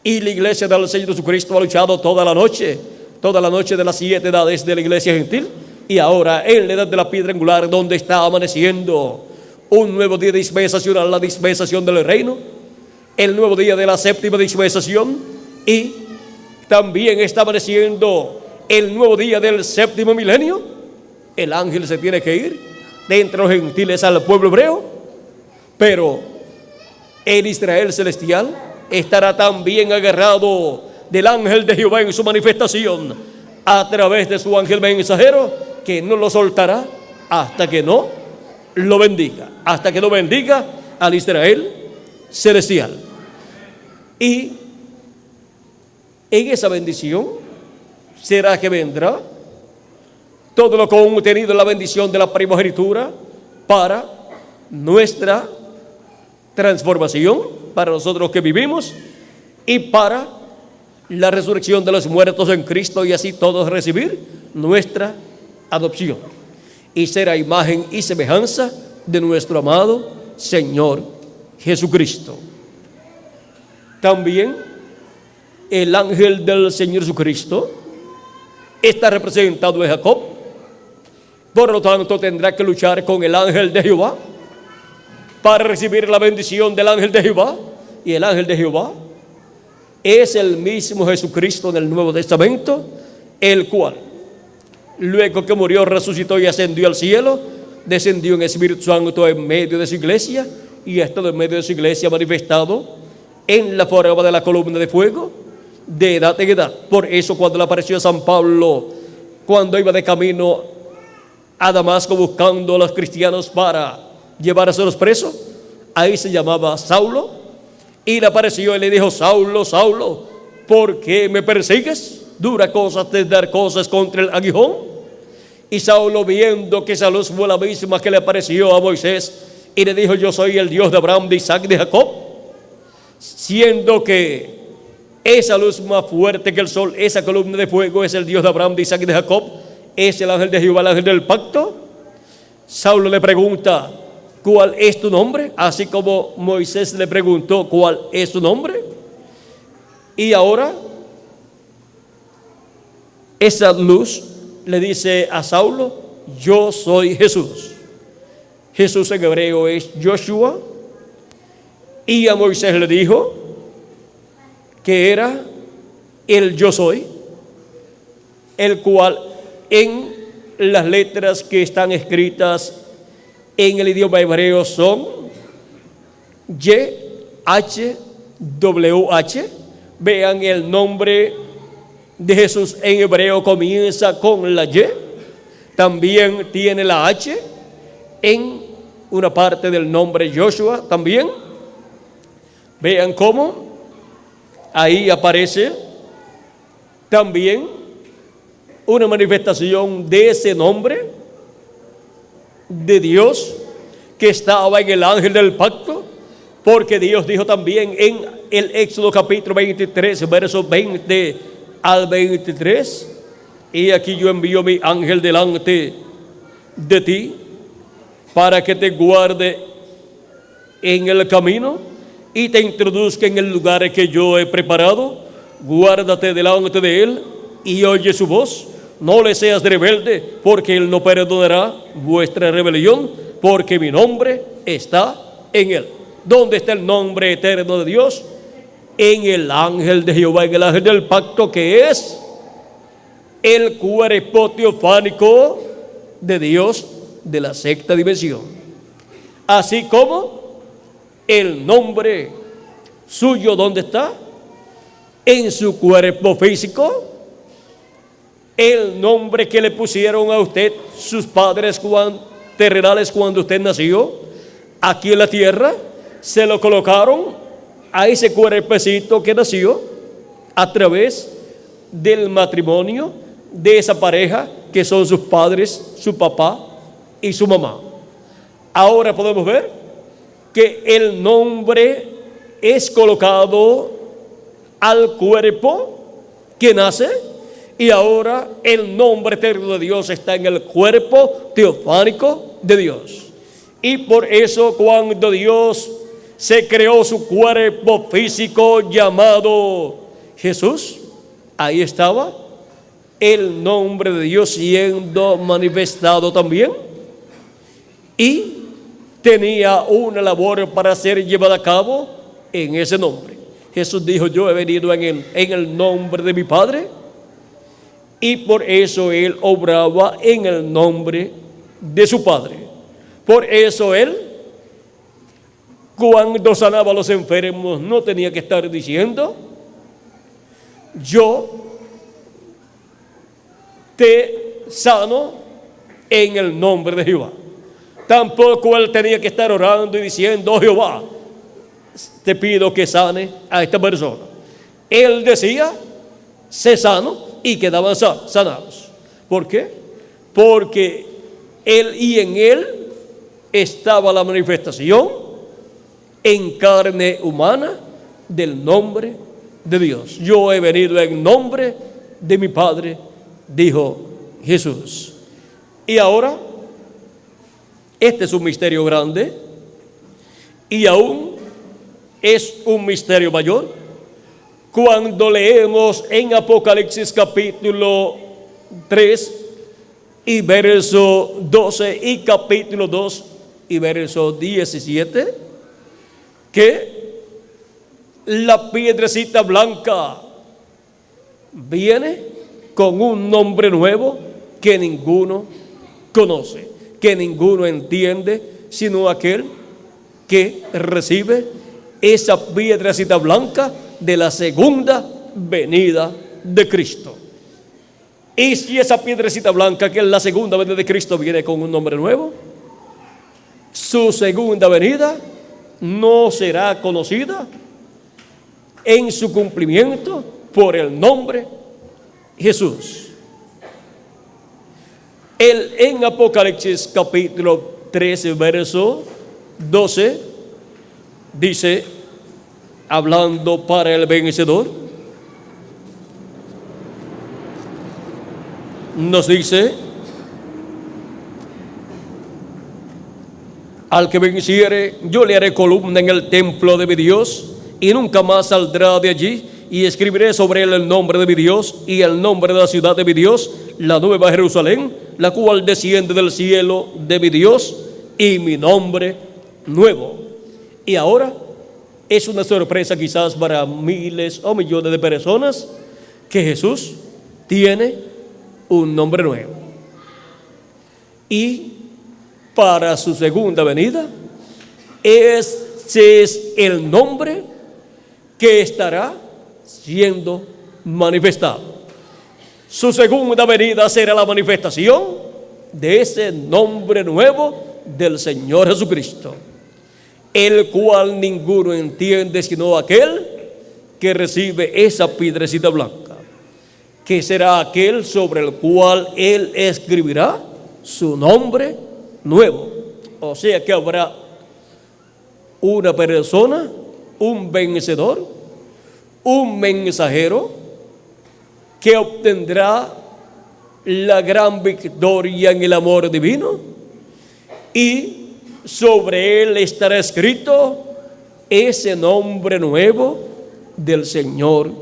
y la iglesia del Señor Jesucristo ha luchado toda la noche de las 7 edades de la iglesia gentil, y ahora en la edad de la piedra angular, donde está amaneciendo un nuevo día dispensacional, la dispensación del reino, el nuevo día de la 7ª dispensación, y también está amaneciendo el nuevo día del 7º milenio. El ángel se tiene que ir de entre los gentiles al pueblo hebreo, pero el Israel celestial estará también agarrado del ángel de Jehová en su manifestación a través de su ángel mensajero, que no lo soltará hasta que no lo bendiga, hasta que no bendiga al Israel celestial. Y en esa bendición será que vendrá todo lo contenido en la bendición de la primogenitura para nuestra transformación, para nosotros que vivimos, y para la resurrección de los muertos en Cristo, y así todos recibir nuestra adopción y ser a imagen y semejanza de nuestro amado Señor Jesucristo. También el ángel del Señor Jesucristo está representado en Jacob, por lo tanto tendrá que luchar con el ángel de Jehová para recibir la bendición del ángel de Jehová, y el ángel de Jehová es el mismo Jesucristo en el Nuevo Testamento, el cual, luego que murió, resucitó y ascendió al cielo, descendió en Espíritu Santo en medio de su iglesia, y ha estado en medio de su iglesia manifestado en la forma de la columna de fuego, de edad en edad. Por eso cuando le apareció a San Pablo, cuando iba de camino a Damasco buscando a los cristianos para llevárselos presos, ahí se llamaba Saulo, y le apareció y le dijo: Saulo, Saulo, ¿por qué me persigues? Dura cosas de dar cosas contra el aguijón. Y Saulo, viendo que esa luz fue la misma que le apareció a Moisés, y le dijo: yo soy el Dios de Abraham, de Isaac, de Jacob, siendo que Esa luz más fuerte que el sol, esa columna de fuego es el Dios de Abraham, de Isaac y de Jacob. Es el ángel de Jehová, el ángel del pacto. Saulo le pregunta, ¿cuál es tu nombre? Así como Moisés le preguntó, ¿cuál es tu nombre? Y ahora esa luz le dice a Saulo, yo soy Jesús. Jesús en hebreo es Joshua. Y a Moisés le dijo que era el yo soy, el cual en las letras que están escritas en el idioma hebreo son YHWH. Vean, el nombre de Jesús en hebreo comienza con la Y, también tiene la H en una parte del nombre Joshua también. Vean cómo ahí aparece también una manifestación de ese nombre de Dios que estaba en el ángel del pacto, porque Dios dijo también en el Éxodo capítulo 23, versos 20 al 23, y aquí yo envío mi ángel delante de ti para que te guarde en el camino y te introduzca en el lugar que yo he preparado. Guárdate delante de él y oye su voz. No le seas rebelde, porque él no perdonará vuestra rebelión, porque mi nombre está en él. ¿Dónde está el nombre eterno de Dios? En el ángel de Jehová, en el ángel del pacto, que es el cuerpo teofánico de Dios de la sexta dimensión. Así como el nombre suyo, ¿dónde está? En su cuerpo físico. El nombre que le pusieron a usted sus padres terrenales cuando usted nació aquí en la tierra, se lo colocaron a ese cuerpecito que nació a través del matrimonio de esa pareja que son sus padres, su papá y su mamá. Ahora podemos ver que el nombre es colocado al cuerpo que nace, y ahora el nombre eterno de Dios está en el cuerpo teofánico de Dios. Y por eso cuando Dios se creó su cuerpo físico llamado Jesús, ahí estaba el nombre de Dios siendo manifestado también, y tenía una labor para ser llevada a cabo en ese nombre. Jesús dijo, yo he venido en el nombre de mi Padre, y por eso él obraba en el nombre de su Padre. Por eso él, cuando sanaba a los enfermos, no tenía que estar diciendo, yo te sano en el nombre de Jehová. Tampoco él tenía que estar orando y diciendo, oh Jehová, te pido que sane a esta persona. Él decía, sé sano, y quedaban sanados. ¿Por qué? Porque él y en él estaba la manifestación en carne humana del nombre de Dios. Yo he venido en nombre de mi Padre, dijo Jesús. Y ahora, este es un misterio grande, y aún es un misterio mayor cuando leemos en Apocalipsis capítulo 3 y verso 12 y capítulo 2 y verso 17, que la piedrecita blanca viene con un nombre nuevo que ninguno conoce, que ninguno entiende, sino aquel que recibe esa piedrecita blanca de la segunda venida de Cristo. Y si esa piedrecita blanca, que es la segunda venida de Cristo, viene con un nombre nuevo, su segunda venida no será conocida en su cumplimiento por el nombre Jesús. Él en Apocalipsis capítulo 13 verso 12 dice, hablando para el vencedor, nos dice: al que venciere, yo le haré columna en el templo de mi Dios, y nunca más saldrá de allí, y escribiré sobre él el nombre de mi Dios y el nombre de la ciudad de mi Dios, la nueva Jerusalén, la cual desciende del cielo de mi Dios, y mi nombre nuevo. Y ahora es una sorpresa quizás para miles o millones de personas que Jesús tiene un nombre nuevo. Y para su segunda venida, ese es el nombre que estará siendo manifestado. Su segunda venida será la manifestación de ese nombre nuevo del Señor Jesucristo, el cual ninguno entiende sino aquel que recibe esa piedrecita blanca, que será aquel sobre el cual Él escribirá su nombre nuevo. O sea que habrá una persona, un vencedor, un mensajero que obtendrá la gran victoria en el amor divino, y sobre él estará escrito ese nombre nuevo del Señor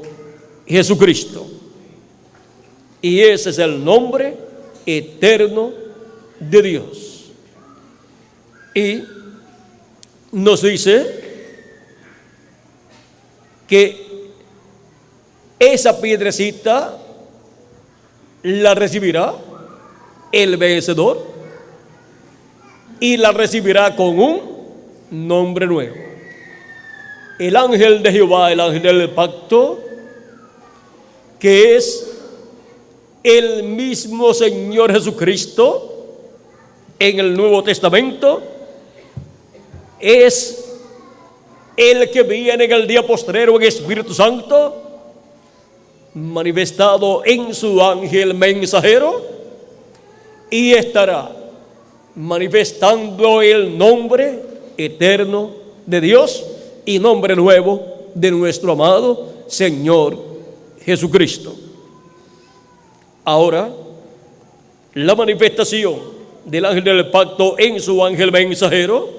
Jesucristo. Y ese es el nombre eterno de Dios. Y nos dice que esa piedrecita la recibirá el vencedor, y la recibirá con un nombre nuevo. El ángel de Jehová, el ángel del pacto, que es el mismo Señor Jesucristo en el Nuevo Testamento, es el que viene en el día postrero en Espíritu Santo, manifestado en su ángel mensajero, y estará manifestando el nombre eterno de Dios y nombre nuevo de nuestro amado Señor Jesucristo. Ahora, la manifestación del ángel del pacto en su ángel mensajero,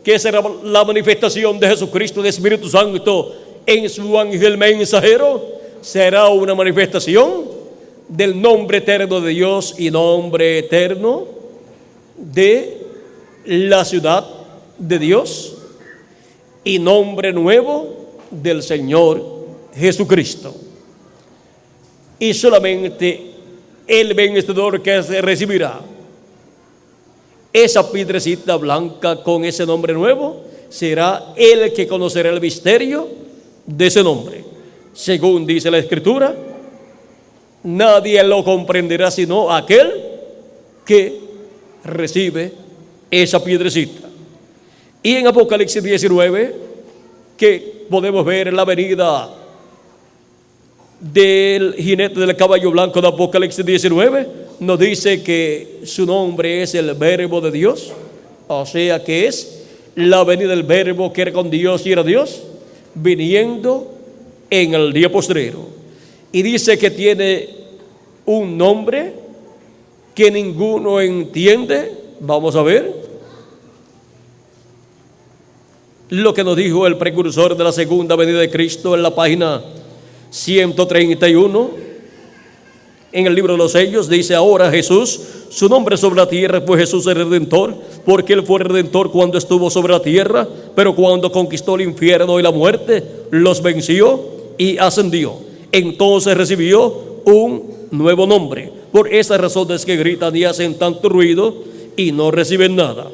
que será la manifestación de Jesucristo, de Espíritu Santo en su ángel mensajero, será una manifestación del nombre eterno de Dios y nombre eterno de la ciudad de Dios y nombre nuevo del Señor Jesucristo. Y solamente el vencedor que recibirá esa piedrecita blanca con ese nombre nuevo será el que conocerá el misterio de ese nombre. Según dice la Escritura, nadie lo comprenderá sino aquel que recibe esa piedrecita. Y en Apocalipsis 19, que podemos ver la venida del jinete del caballo blanco de Apocalipsis 19, nos dice que su nombre es el Verbo de Dios, o sea que es la venida del Verbo que era con Dios y era Dios, viniendo en el día postrero. Y dice que tiene un nombre que ninguno entiende. Vamos a ver lo que nos dijo el precursor de la segunda venida de Cristo en la página 131 en el libro de los sellos. Dice: ahora Jesús, su nombre sobre la tierra, pues Jesús es redentor, porque Él fue redentor cuando estuvo sobre la tierra, pero cuando conquistó el infierno y la muerte, los venció y ascendió. Entonces recibió un nuevo nombre. Por esa razón es que gritan y hacen tanto ruido y no reciben nada.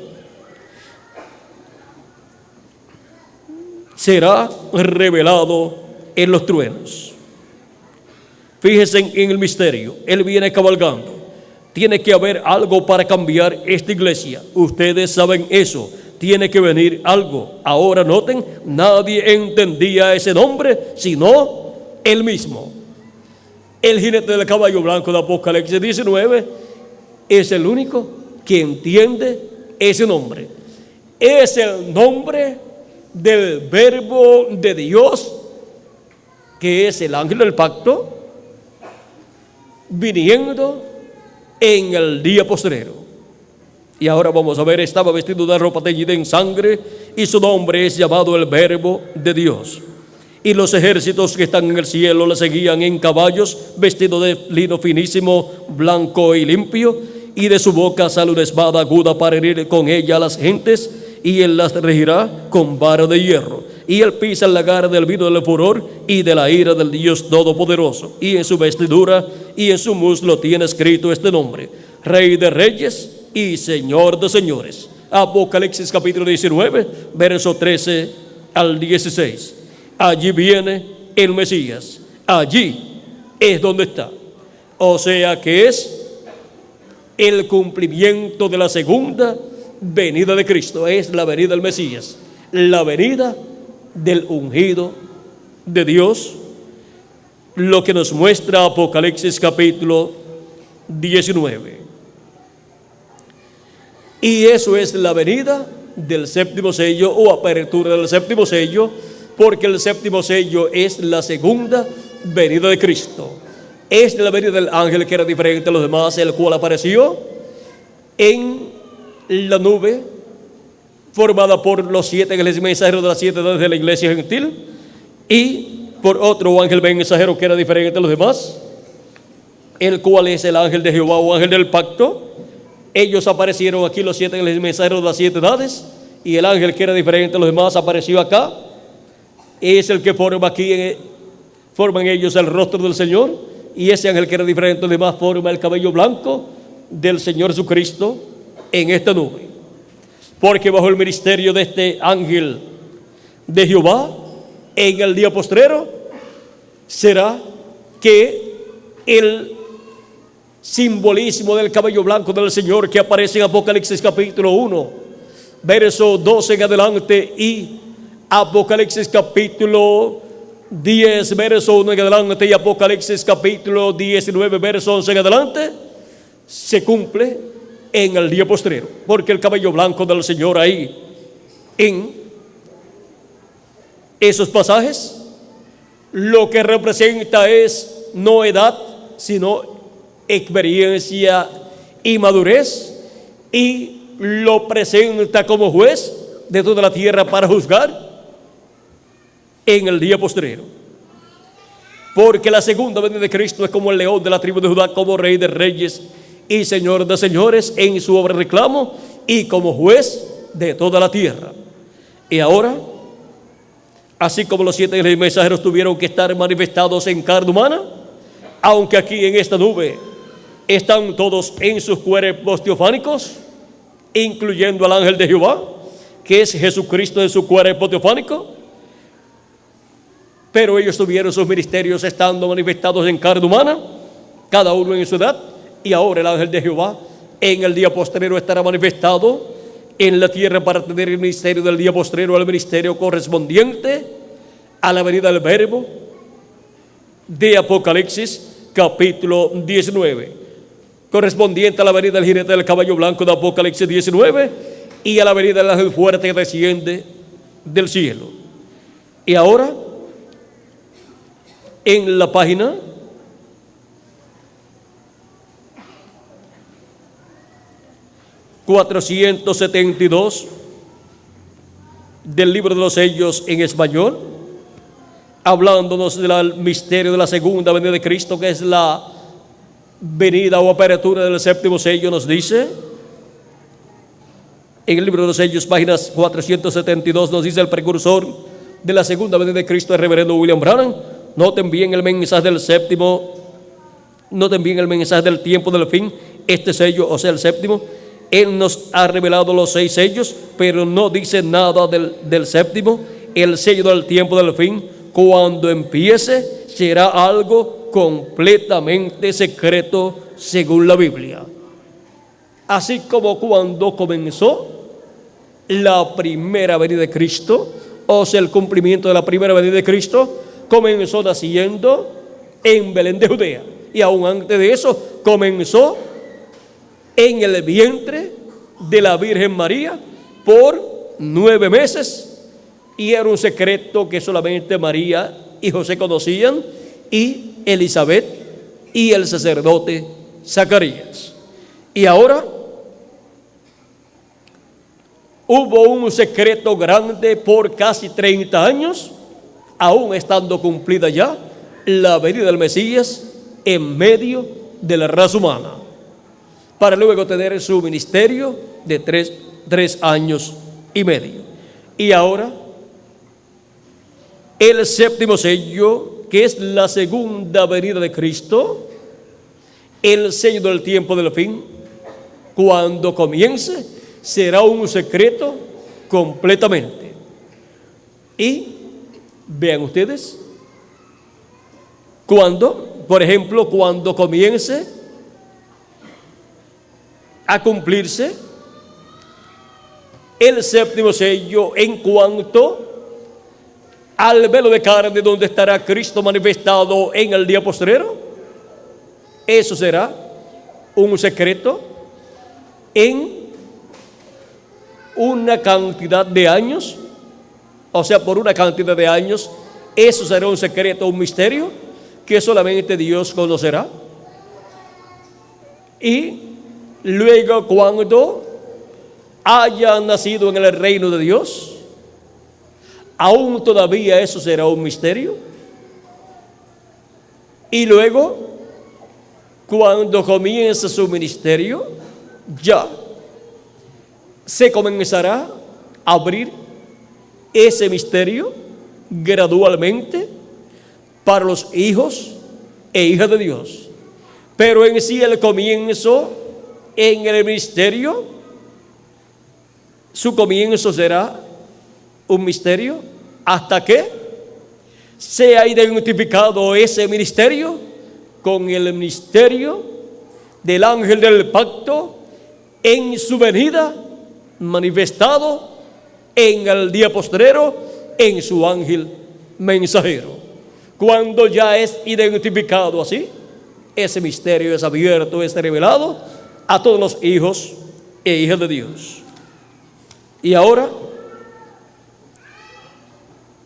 Será revelado en los truenos. Fíjense en el misterio. Él viene cabalgando. Tiene que haber algo para cambiar esta iglesia. Ustedes saben eso. Tiene que venir algo. Ahora noten, nadie entendía ese nombre sino él mismo. El jinete del caballo blanco de Apocalipsis 19 es el único que entiende ese nombre. Es el nombre del Verbo de Dios, que es el ángel del pacto, viniendo en el día postrero. Y ahora vamos a ver, estaba vestido de ropa teñida en sangre, y su nombre es llamado el Verbo de Dios. Y los ejércitos que están en el cielo le seguían en caballos, vestidos de lino finísimo, blanco y limpio, y de su boca sale una espada aguda para herir con ella a las gentes, y él las regirá con vara de hierro. Y él pisa el lagar del vino del furor y de la ira del Dios Todopoderoso. Y en su vestidura y en su muslo tiene escrito este nombre: Rey de Reyes y Señor de Señores. Apocalipsis capítulo 19, verso 13 al 16. Allí viene el Mesías. Allí es donde está. O sea que es el cumplimiento de la segunda venida de Cristo. Es la venida del Mesías, la venida del ungido de Dios, lo que nos muestra Apocalipsis capítulo 19. Y eso es la venida del séptimo sello, o apertura del séptimo sello, porque el séptimo sello es la segunda venida de Cristo. Es la venida del ángel que era diferente a los demás, el cual apareció en la nube formada por los 7 ángeles mensajeros de las 7 edades de la iglesia gentil, y por otro ángel mensajero que era diferente a los demás, el cual es el ángel de Jehová o ángel del pacto. Ellos aparecieron aquí, los 7 ángeles mensajeros de las 7 edades, y el ángel que era diferente a los demás apareció acá. Es el que forma aquí, forman ellos el rostro del Señor, y ese ángel que era diferente a los demás forma el cabello blanco del Señor Jesucristo en esta nube. Porque bajo el ministerio de este ángel de Jehová, en el día postrero, será que el simbolismo del cabello blanco del Señor, que aparece en Apocalipsis capítulo 1, verso 12 en adelante, y Apocalipsis capítulo 10, verso 1 en adelante, y Apocalipsis capítulo 19, verso 11 en adelante, se cumple en el día postrero. Porque el cabello blanco del Señor ahí, en esos pasajes, lo que representa es no edad, sino experiencia y madurez, y lo presenta como juez de toda la tierra para juzgar en el día postrero. Porque la segunda venida de Cristo es como el león de la tribu de Judá, como Rey de Reyes y Señor de Señores en su obra de reclamo, y como juez de toda la tierra. Y ahora, así como los 7 ángeles mensajeros tuvieron que estar manifestados en carne humana, aunque aquí en esta nube están todos en sus cuerpos teofánicos, incluyendo al ángel de Jehová, que es Jesucristo en su cuerpo teofánico, pero ellos tuvieron sus ministerios estando manifestados en carne humana, cada uno en su edad. Y ahora el ángel de Jehová en el día postrero estará manifestado en la tierra para tener el ministerio del día postrero, el ministerio correspondiente a la venida del Verbo de Apocalipsis capítulo 19, correspondiente a la venida del jinete del caballo blanco de Apocalipsis 19, y a la venida del ángel fuerte que desciende del cielo. Y ahora, en la página 472 del libro de los sellos en español, hablándonos del misterio de la segunda venida de Cristo, que es la venida o apertura del séptimo sello, nos dice en el libro de los sellos, páginas 472, nos dice el precursor de la segunda venida de Cristo, el reverendo William Branham. Noten bien el mensaje del séptimo, noten bien el mensaje del tiempo del fin, este sello, o sea, el séptimo. Él nos ha revelado los 6 sellos, pero no dice nada del séptimo, el sello del tiempo del fin. Cuando empiece, será algo completamente secreto según la Biblia. Así como cuando comenzó la primera venida de Cristo, o sea, el cumplimiento de la primera venida de Cristo, comenzó naciendo en Belén de Judea. Y aún antes de eso, comenzó en el vientre de la Virgen María por 9 meses, y era un secreto que solamente María y José conocían, y Elizabeth y el sacerdote Zacarías. Y ahora hubo un secreto grande por casi 30 años, aún estando cumplida ya la venida del Mesías en medio de la raza humana, para luego tener su ministerio de tres años y medio. Y ahora el séptimo sello, que es la segunda venida de Cristo, el sello del tiempo del fin, cuando comience, será un secreto completamente. Y vean ustedes, por ejemplo, cuando comience a cumplirse el séptimo sello en cuanto al velo de carne donde estará Cristo manifestado en el día postrero, eso será un secreto en una cantidad de años, o sea, por una cantidad de años, eso será un secreto, un misterio que solamente Dios conocerá. Y luego, cuando haya nacido en el reino de Dios, aún todavía eso será un misterio. Y luego, cuando comience su ministerio, ya se comenzará a abrir ese misterio gradualmente para los hijos e hijas de Dios. Pero en sí el comienzo en el ministerio, su comienzo será un misterio hasta que sea identificado ese ministerio con el misterio del ángel del pacto en su venida, manifestado en el día postrero en su ángel mensajero. Cuando ya es identificado así, ese misterio es abierto, es revelado a todos los hijos e hijas de Dios. Y ahora,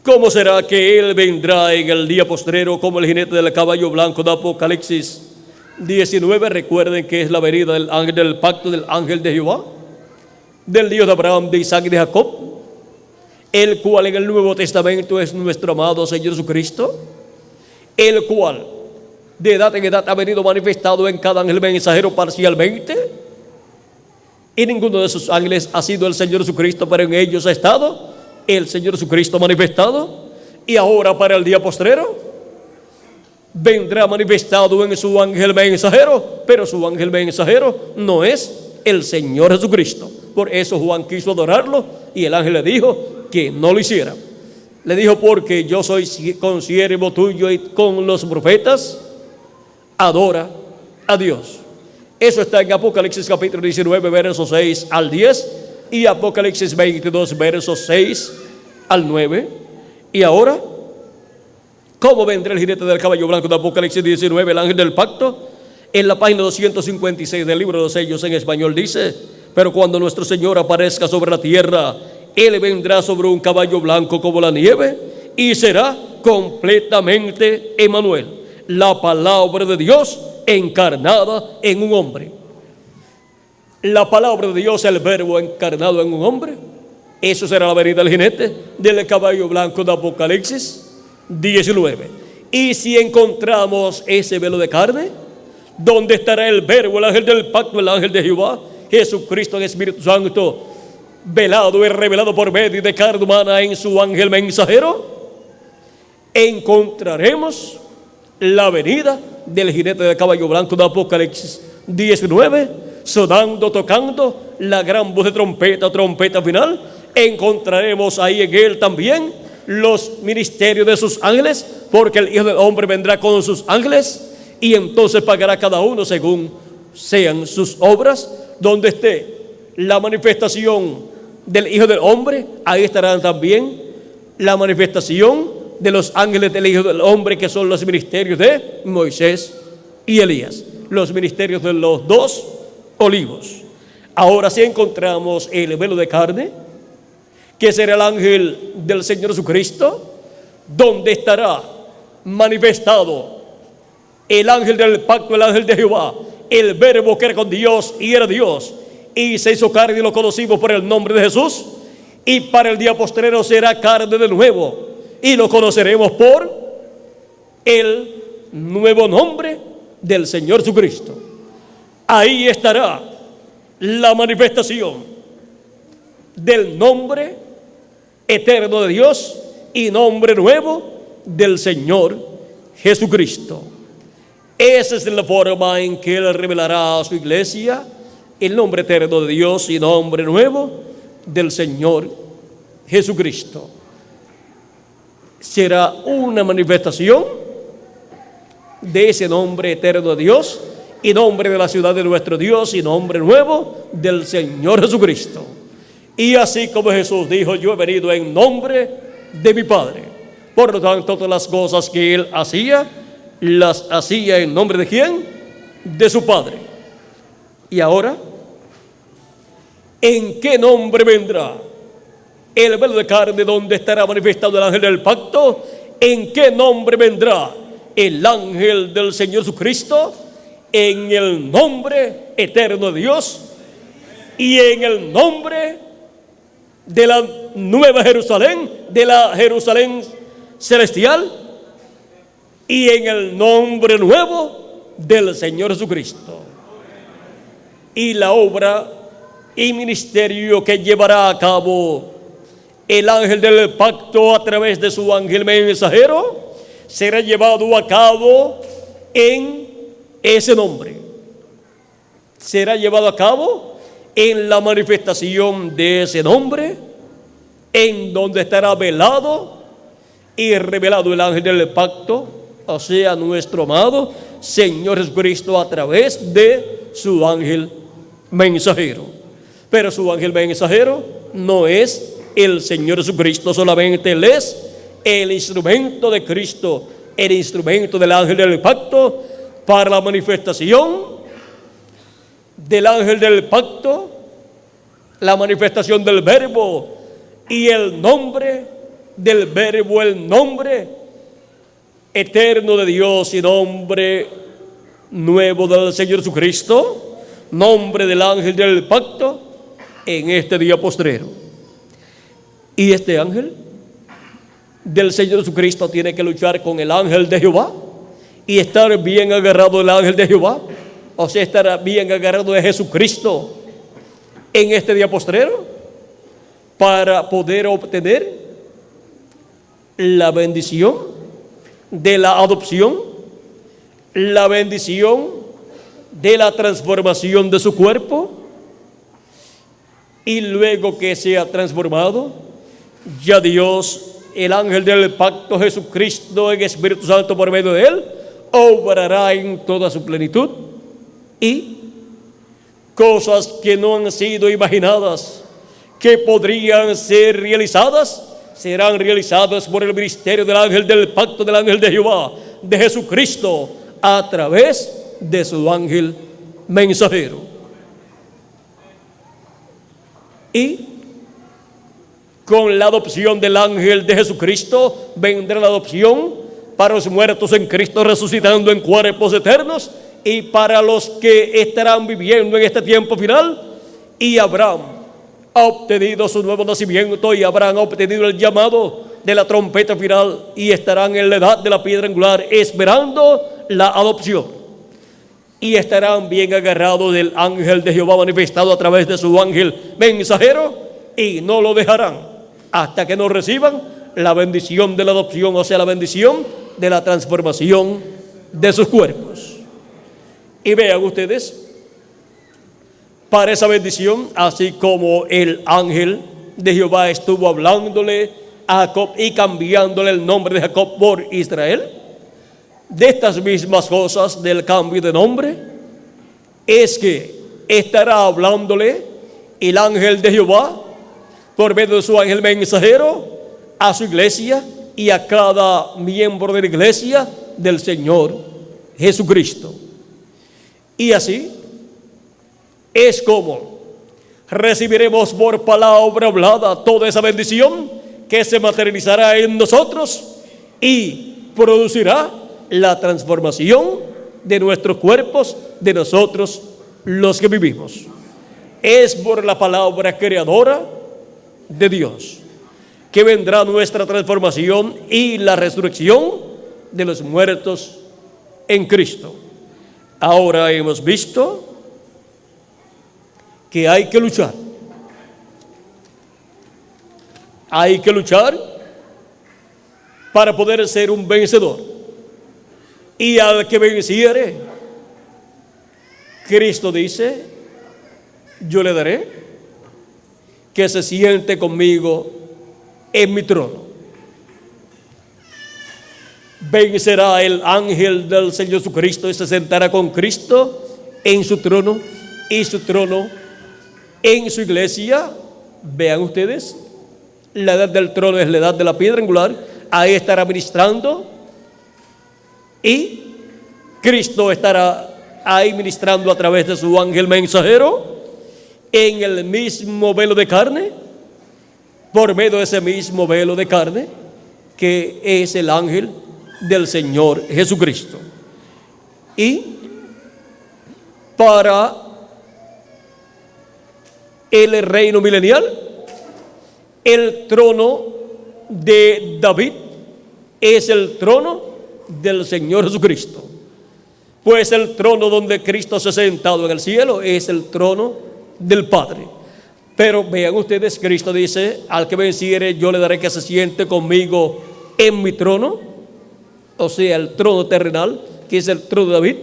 ¿cómo será que Él vendrá en el día postrero como el jinete del caballo blanco de Apocalipsis 19? Recuerden que es la venida del ángel del pacto, del ángel de Jehová, del Dios de Abraham, de Isaac y de Jacob, el cual en el Nuevo Testamento es nuestro amado Señor Jesucristo, el cual de edad en edad ha venido manifestado en cada ángel mensajero parcialmente, y ninguno de esos ángeles ha sido el Señor Jesucristo, pero en ellos ha estado el Señor Jesucristo manifestado. Y ahora, para el día postrero, vendrá manifestado en su ángel mensajero, pero su ángel mensajero no es el Señor Jesucristo. Por eso Juan quiso adorarlo y el ángel le dijo que no lo hiciera. Le dijo: porque yo soy consiervo tuyo y con los profetas adora a Dios. Eso está en Apocalipsis capítulo 19, versos 6 al 10, y Apocalipsis 22, versos 6 al 9. Y ahora, ¿cómo vendrá el jinete del caballo blanco de Apocalipsis 19, el ángel del pacto? En la página 256 del libro de los sellos en español dice: pero cuando nuestro Señor aparezca sobre la tierra, Él vendrá sobre un caballo blanco como la nieve, y será completamente Emmanuel, la palabra de Dios encarnada en un hombre. La palabra de Dios, el verbo encarnado en un hombre, eso será la venida del jinete del caballo blanco de Apocalipsis 19. Y si encontramos ese velo de carne, ¿dónde estará el verbo, el ángel del pacto, el ángel de Jehová, Jesucristo en Espíritu Santo, velado y revelado por medio de carne humana en su ángel mensajero? Encontraremos la venida del jinete del caballo blanco de Apocalipsis 19, sonando, tocando la gran voz de trompeta final. Encontraremos ahí en él también los ministerios de sus ángeles, porque el Hijo del Hombre vendrá con sus ángeles y entonces pagará cada uno según sean sus obras. Donde esté la manifestación del Hijo del Hombre, ahí estarán también la manifestación de los ángeles del Hijo del Hombre, que son los ministerios de Moisés y Elías, los ministerios de los dos olivos. Ahora sí encontramos el velo de carne, que será el ángel del Señor Jesucristo, donde estará manifestado el ángel del pacto, el ángel de Jehová, el Verbo que era con Dios y era Dios, y se hizo carne y lo conocimos por el nombre de Jesús, y para el día postrero será carne de nuevo, y lo conoceremos por el nuevo nombre del Señor Jesucristo. Ahí estará la manifestación del nombre eterno de Dios y nombre nuevo del Señor Jesucristo. Esa es la forma en que Él revelará a su iglesia el nombre eterno de Dios y nombre nuevo del Señor Jesucristo. Será una manifestación de ese nombre eterno de Dios y nombre de la ciudad de nuestro Dios y nombre nuevo del Señor Jesucristo. Y así como Jesús dijo: yo he venido en nombre de mi Padre. Por lo tanto, todas las cosas que Él hacía, las hacía en nombre de ¿quién? De su Padre. Y ahora, ¿en qué nombre vendrá el velo de carne donde estará manifestado el ángel del pacto? ¿En qué nombre vendrá el ángel del Señor Jesucristo? En el nombre eterno de Dios y en el nombre de la nueva Jerusalén, de la Jerusalén celestial, y en el nombre nuevo del Señor Jesucristo. Y la obra y ministerio que llevará a cabo el ángel del pacto a través de su ángel mensajero será llevado a cabo en ese nombre. Será llevado a cabo en la manifestación de ese nombre, en donde estará velado y revelado el ángel del pacto, o sea, nuestro amado Señor Jesucristo, a través de su ángel mensajero. Pero su ángel mensajero no es el Señor Jesucristo solamente. Él es el instrumento de Cristo, el instrumento del ángel del pacto para la manifestación del ángel del pacto, la manifestación del Verbo y el nombre del Verbo, el nombre eterno de Dios y nombre nuevo del Señor Jesucristo, nombre del ángel del pacto en este día postrero. Y este ángel del Señor Jesucristo tiene que luchar con el ángel de Jehová y estar bien agarrado del ángel de Jehová, o sea, estar bien agarrado de Jesucristo en este día postrero para poder obtener la bendición de la adopción, la bendición de la transformación de su cuerpo, y luego que sea transformado, ya Dios, el ángel del pacto, Jesucristo en Espíritu Santo por medio de él, obrará en toda su plenitud, y cosas que no han sido imaginadas, que podrían ser realizadas, serán realizadas por el ministerio del ángel del pacto, del ángel de Jehová, de Jesucristo, a través de su ángel mensajero. Y con la adopción del ángel de Jesucristo vendrá la adopción para los muertos en Cristo resucitando en cuerpos eternos, y para los que estarán viviendo en este tiempo final y habrán obtenido su nuevo nacimiento y habrán obtenido el llamado de la trompeta final y estarán en la edad de la piedra angular esperando la adopción, y estarán bien agarrados del ángel de Jehová manifestado a través de su ángel mensajero, y no lo dejarán hasta que no reciban la bendición de la adopción, o sea, la bendición de la transformación de sus cuerpos. Y vean ustedes, para esa bendición, así como el ángel de Jehová estuvo hablándole a Jacob y cambiándole el nombre de Jacob por Israel, de estas mismas cosas del cambio de nombre, es que estará hablándole el ángel de Jehová por medio de su ángel mensajero a su iglesia y a cada miembro de la iglesia del Señor Jesucristo. Y así es como recibiremos por palabra hablada toda esa bendición que se materializará en nosotros y producirá la transformación de nuestros cuerpos, de nosotros los que vivimos. Es por la palabra creadora de Dios que vendrá nuestra transformación y la resurrección de los muertos en Cristo. Ahora hemos visto que hay que luchar. Hay que luchar para poder ser un vencedor. Y al que venciere, Cristo dice, yo le daré que se siente conmigo en mi trono. Vencerá el ángel del Señor Jesucristo y se sentará con Cristo en su trono, y su trono en su iglesia. Vean ustedes, la edad del trono es la edad de la piedra angular. Ahí estará ministrando, y Cristo estará ahí ministrando a través de su ángel mensajero en el mismo velo de carne, por medio de ese mismo velo de carne que es el ángel del Señor Jesucristo. Y para el reino milenial, el trono de David es el trono del Señor Jesucristo. Pues el trono donde Cristo se ha sentado en el cielo es el trono del Padre. Pero vean ustedes, Cristo dice, al que venciere yo le daré que se siente conmigo en mi trono, o sea, el trono terrenal, que es el trono de David,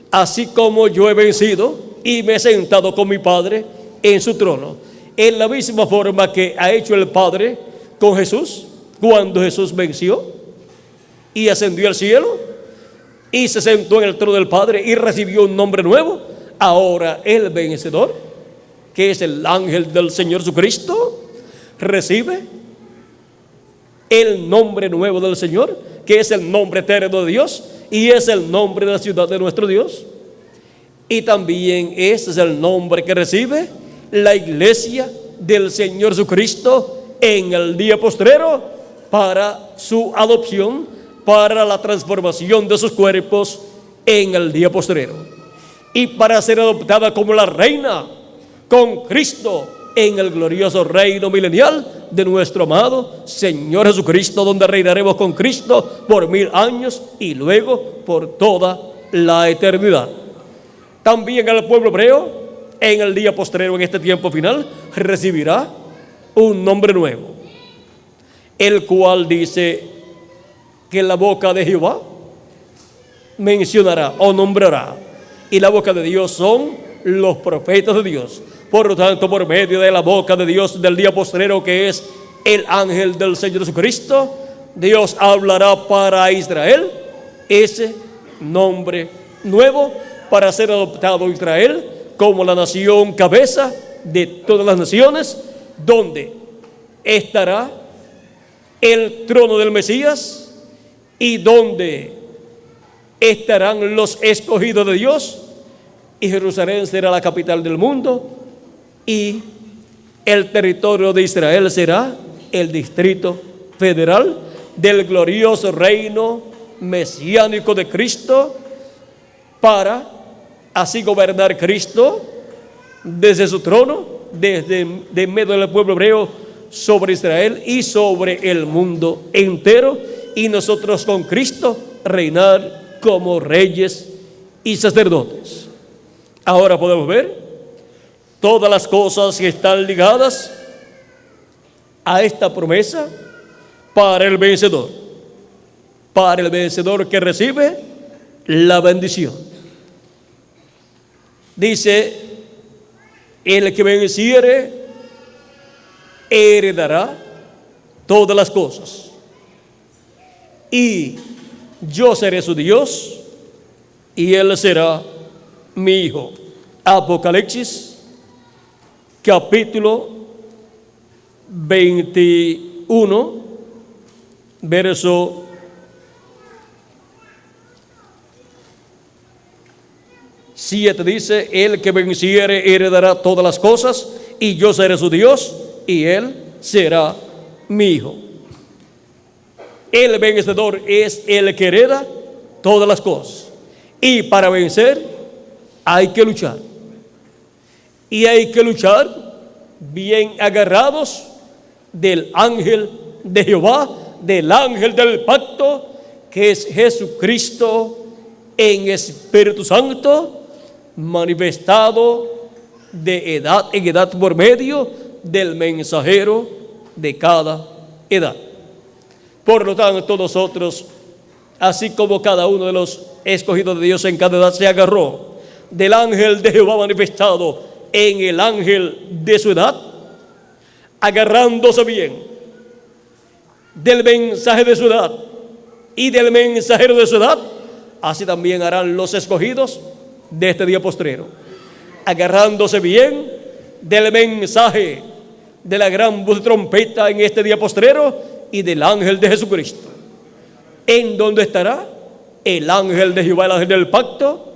así como yo he vencido y me he sentado con mi Padre en su trono. En la misma forma que ha hecho el Padre con Jesús, cuando Jesús venció y ascendió al cielo y se sentó en el trono del Padre y recibió un nombre nuevo. Ahora el vencedor, que es el ángel del Señor Jesucristo, recibe el nombre nuevo del Señor, que es el nombre eterno de Dios y es el nombre de la ciudad de nuestro Dios. Y también ese es el nombre que recibe la iglesia del Señor Jesucristo en el día postrero, para su adopción, para la transformación de sus cuerpos en el día postrero, y para ser adoptada como la reina con Cristo en el glorioso reino milenial de nuestro amado Señor Jesucristo, donde reinaremos con Cristo por 1000 años y luego por toda la eternidad. También el pueblo hebreo en el día postrero, en este tiempo final, recibirá un nombre nuevo, el cual dice que la boca de Jehová mencionará o nombrará, y la boca de Dios son los profetas de Dios. Por lo tanto, por medio de la boca de Dios del día postrero, que es el ángel del Señor Jesucristo, Dios hablará para Israel ese nombre nuevo, para ser adoptado Israel como la nación cabeza de todas las naciones, donde estará el trono del Mesías y donde estarán los escogidos de Dios, y Jerusalén será la capital del mundo, y el territorio de Israel será el distrito federal del glorioso reino mesiánico de Cristo, para así gobernar Cristo desde su trono, desde de medio del pueblo hebreo, sobre Israel y sobre el mundo entero, y nosotros con Cristo reinar como reyes y sacerdotes. Ahora podemos ver todas las cosas que están ligadas a esta promesa para el vencedor que recibe la bendición. Dice, el que venciere heredará todas las cosas, y yo seré su Dios y él será mi hijo. Apocalipsis capítulo 21, verso 7 dice, el que venciere heredará todas las cosas, y yo seré su Dios y él será mi hijo. El vencedor es el que hereda todas las cosas. Y para vencer hay que luchar. Y hay que luchar bien agarrados del ángel de Jehová, del ángel del pacto, que es Jesucristo en Espíritu Santo, manifestado de edad en edad por medio del mensajero de cada edad. Por lo tanto, nosotros, así como cada uno de los escogidos de Dios en cada edad se agarró del ángel de Jehová manifestado en el ángel de su edad, agarrándose bien del mensaje de su edad y del mensajero de su edad, así también harán los escogidos de este día postrero, agarrándose bien del mensaje de la gran voz de trompeta en este día postrero y del ángel de Jesucristo, en donde estará el ángel de Jehová, el ángel del pacto,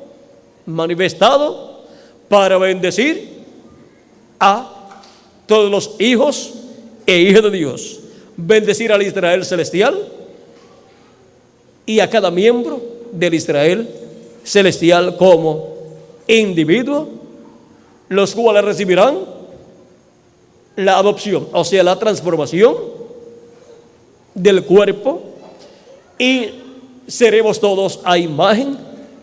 manifestado para bendecir a todos los hijos e hijas de Dios, bendecir al Israel celestial y a cada miembro del Israel celestial como individuo, los cuales recibirán la adopción, o sea, la transformación del cuerpo, y seremos todos a imagen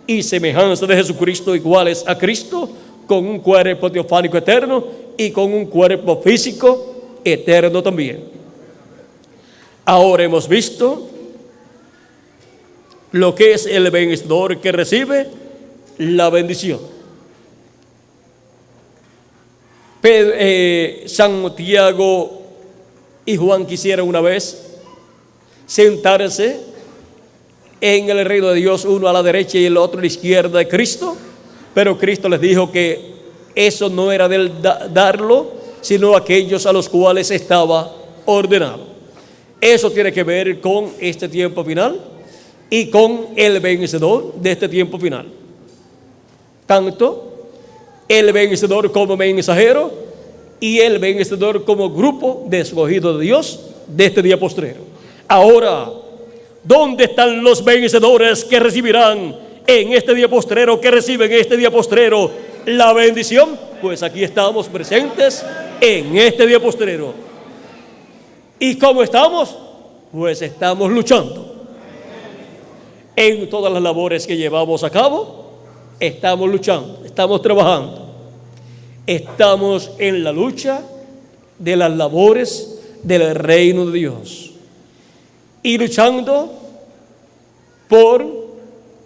y semejanza de Jesucristo, iguales a Cristo, con un cuerpo teofánico eterno y con un cuerpo físico eterno también. Ahora hemos visto lo que es el vencedor que recibe la bendición. Santiago y Juan quisieron una vez sentarse en el reino de Dios, uno a la derecha y el otro a la izquierda de Cristo, pero Cristo les dijo que eso no era del darlo, sino aquellos a los cuales estaba ordenado. Eso tiene que ver con este tiempo final y con el vencedor de este tiempo final. Tanto el vencedor como mensajero y el vencedor como grupo de escogidos de Dios de este día postrero. Ahora, ¿dónde están los vencedores que recibirán en este día postrero, que reciben en este día postrero la bendición? Pues aquí estamos presentes en este día postrero. ¿Y cómo estamos? Pues estamos luchando. En todas las labores que llevamos a cabo, estamos luchando, estamos trabajando. Estamos en la lucha de las labores del reino de Dios. Y luchando por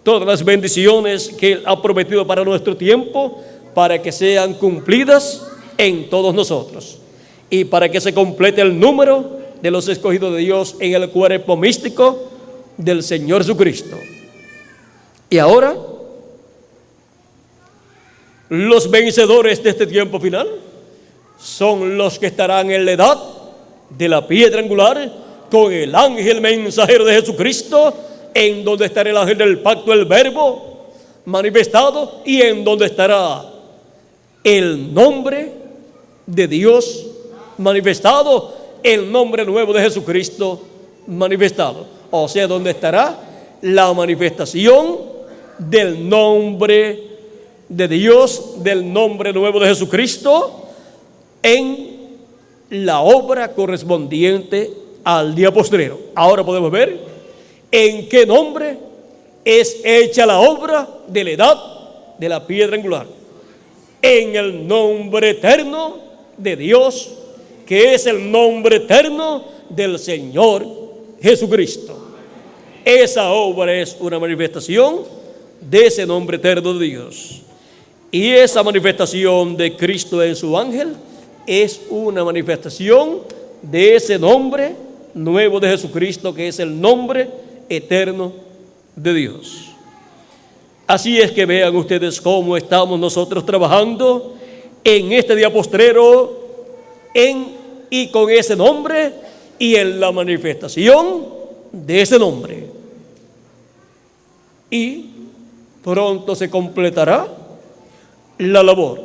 todas las bendiciones que Él ha prometido para nuestro tiempo, para que sean cumplidas en todos nosotros y para que se complete el número de los escogidos de Dios en el cuerpo místico del Señor Jesucristo. Y ahora, los vencedores de este tiempo final son los que estarán en la edad de la piedra angular con el ángel mensajero de Jesucristo, en donde estará el ángel del pacto, el verbo manifestado, y en donde estará el nombre de Dios manifestado, el nombre nuevo de Jesucristo manifestado. O sea, donde estará la manifestación del nombre de Dios, del nombre nuevo de Jesucristo, en la obra correspondiente al día postrero. Ahora podemos ver en qué nombre es hecha la obra de la edad de la piedra angular. En el nombre eterno de Dios, que es el nombre eterno del Señor Jesucristo. Esa obra es una manifestación de ese nombre eterno de Dios. Y esa manifestación de Cristo en su ángel es una manifestación de ese nombre nuevo de Jesucristo, que es el nombre eterno de Dios. Así es que vean ustedes cómo estamos nosotros trabajando en este día postrero y con ese nombre y en la manifestación de ese nombre. Y pronto se completará la labor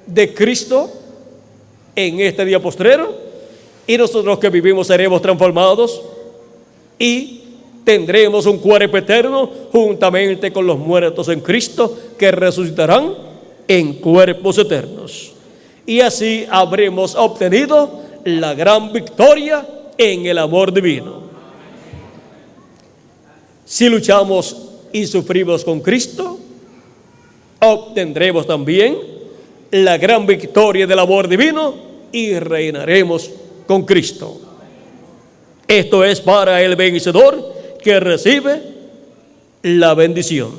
de Cristo en este día postrero, y nosotros que vivimos seremos transformados y tendremos un cuerpo eterno juntamente con los muertos en Cristo, que resucitarán en cuerpos eternos. Y así habremos obtenido la gran victoria en el amor divino. Si luchamos y sufrimos con Cristo, obtendremos también la gran victoria del amor divino y reinaremos con Cristo. Esto es para el vencedor que recibe la bendición.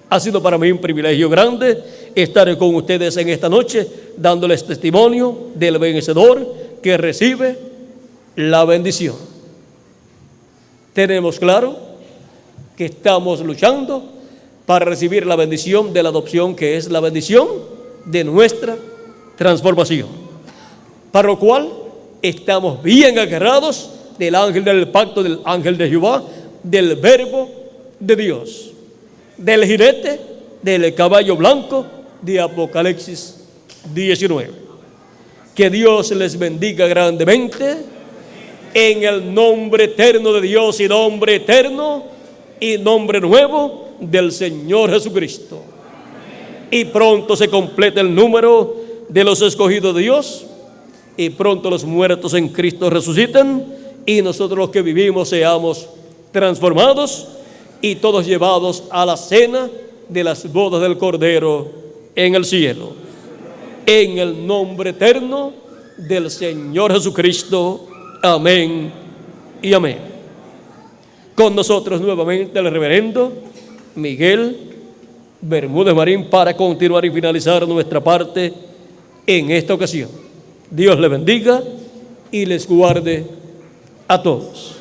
Ha sido para mí un privilegio grande estar con ustedes en esta noche, dándoles testimonio del vencedor que recibe la bendición. Tenemos claro que estamos luchando para recibir la bendición de la adopción, que es la bendición de nuestra transformación, para lo cual estamos bien agarrados del ángel del pacto, del ángel de Jehová, del verbo de Dios, del jinete del caballo blanco de Apocalipsis 19. Que Dios les bendiga grandemente en el nombre eterno de Dios, y nombre eterno y nombre nuevo del Señor Jesucristo. Y pronto se completa el número de los escogidos de Dios, y pronto los muertos en Cristo resucitan, y nosotros los que vivimos seamos transformados y todos llevados a la cena de las bodas del Cordero en el cielo. En el nombre eterno del Señor Jesucristo. Amén y amén. Con nosotros nuevamente el reverendo Miguel Bermúdez Marín para continuar y finalizar nuestra parte en esta ocasión. Dios les bendiga y les guarde a todos.